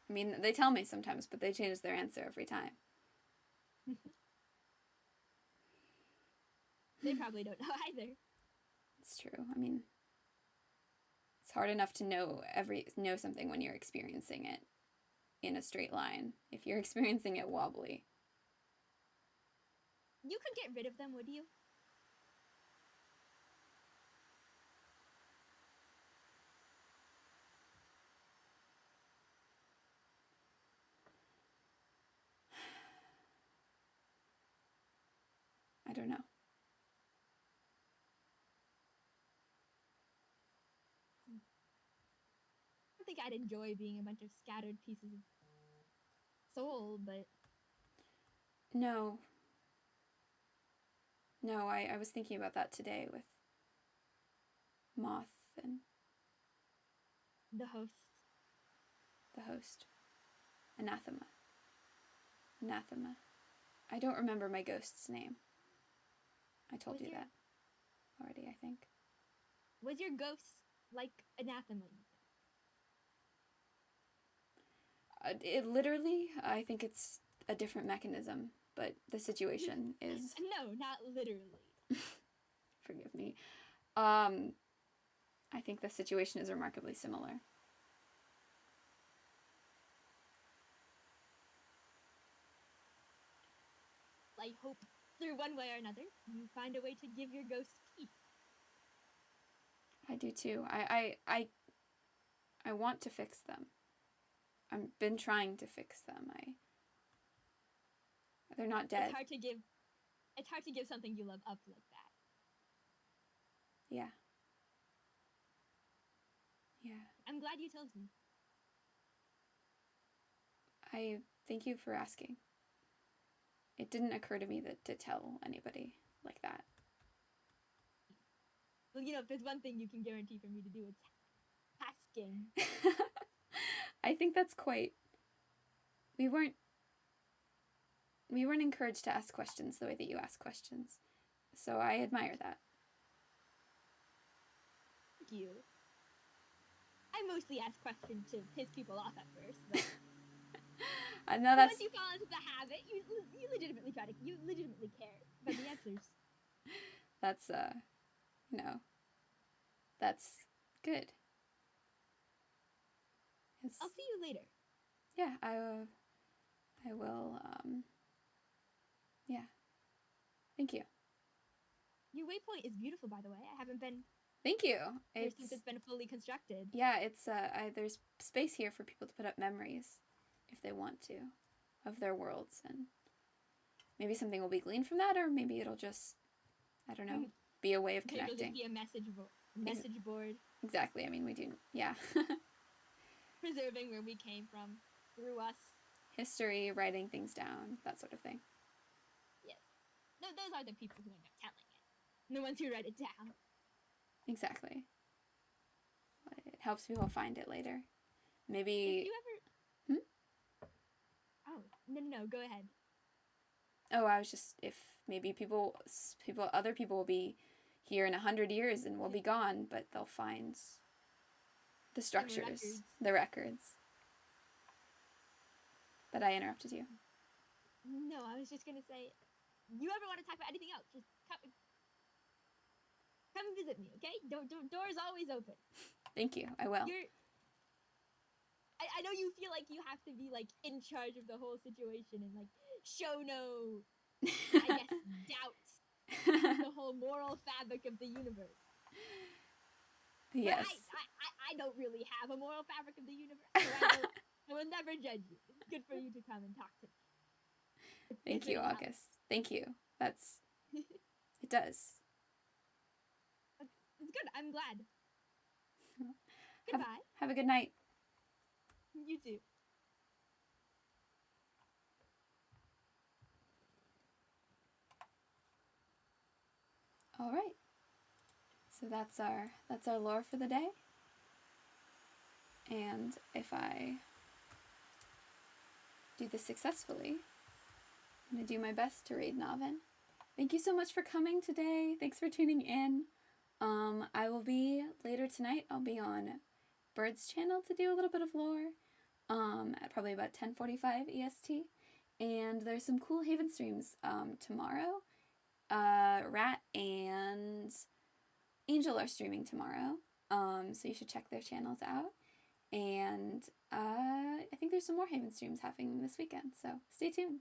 I mean, they tell me sometimes, but they change their answer every time. They probably don't know either. It's true. I mean, it's hard enough to know something when you're experiencing it in a straight line. If you're experiencing it wobbly. You could get rid of them, would you? I don't know. I don't think I'd enjoy being a bunch of scattered pieces of soul, but... No. No, I was thinking about that today with Moth and... The host. The host. Anathema. Anathema. I don't remember my ghost's name. I told you that already, I think. Was your ghost like Anathema? It literally, I think it's a different mechanism, but the situation is... No, not literally. Forgive me. I think the situation is remarkably similar. I hope through one way or another, you find a way to give your ghost peace. I do too. I want to fix them. I've been trying to fix them. They're not dead. It's hard to give something you love up like that. Yeah. Yeah. I'm glad you told me. I thank you for asking. It didn't occur to me to tell anybody like that. Well, if there's one thing you can guarantee for me to do, it's asking. I think that's quite... We weren't encouraged to ask questions the way that you ask questions. So I admire that. Thank you. I mostly ask questions to piss people off at first, but... I know that's... Once you fall into the habit, you legitimately care about the answers. That's, that's good. I'll see you later. Yeah, I will, yeah. Thank you. Your waypoint is beautiful, by the way. I haven't been... Thank you. Since it's been fully constructed. Yeah, it's, there's space here for people to put up memories, if they want to, of their worlds, and maybe something will be gleaned from that, or maybe it'll just, I don't know, be a way of connecting. It'll just be a message board. Exactly. I mean, we do, yeah. Preserving where we came from, through us. History, writing things down, that sort of thing. Yes. No, those are the people who end up telling it. The ones who write it down. Exactly. It helps people find it later. Maybe... If you ever... Oh, no, go ahead. Oh, I was just... If maybe other people will be here in 100 years and will be gone, but they'll find the structures, the records. But I interrupted you. No, I was just gonna say, you ever want to talk about anything else, just come and visit me, okay? Door's always open. Thank you, I will. I know you feel like you have to be like in charge of the whole situation and like show no, I guess, doubt the whole moral fabric of the universe. Yes. But I don't really have a moral fabric of the universe, so I will never judge you. It's good for you to come and talk to me. Thank you, really August. Thank you. It does. It's good. I'm glad. Goodbye. Have a good night. You too. All right. So that's our lore for the day. And if I do this successfully, I'm going to do my best to raid Navin. Thank you so much for coming today. Thanks for tuning in. I will be later tonight. I'll be on Bird's channel to do a little bit of lore. At probably about 10:45 EST. And there's some cool Haven streams tomorrow. Rat and Angel are streaming tomorrow. So you should check their channels out. And I think there's some more Haven streams happening this weekend. So stay tuned.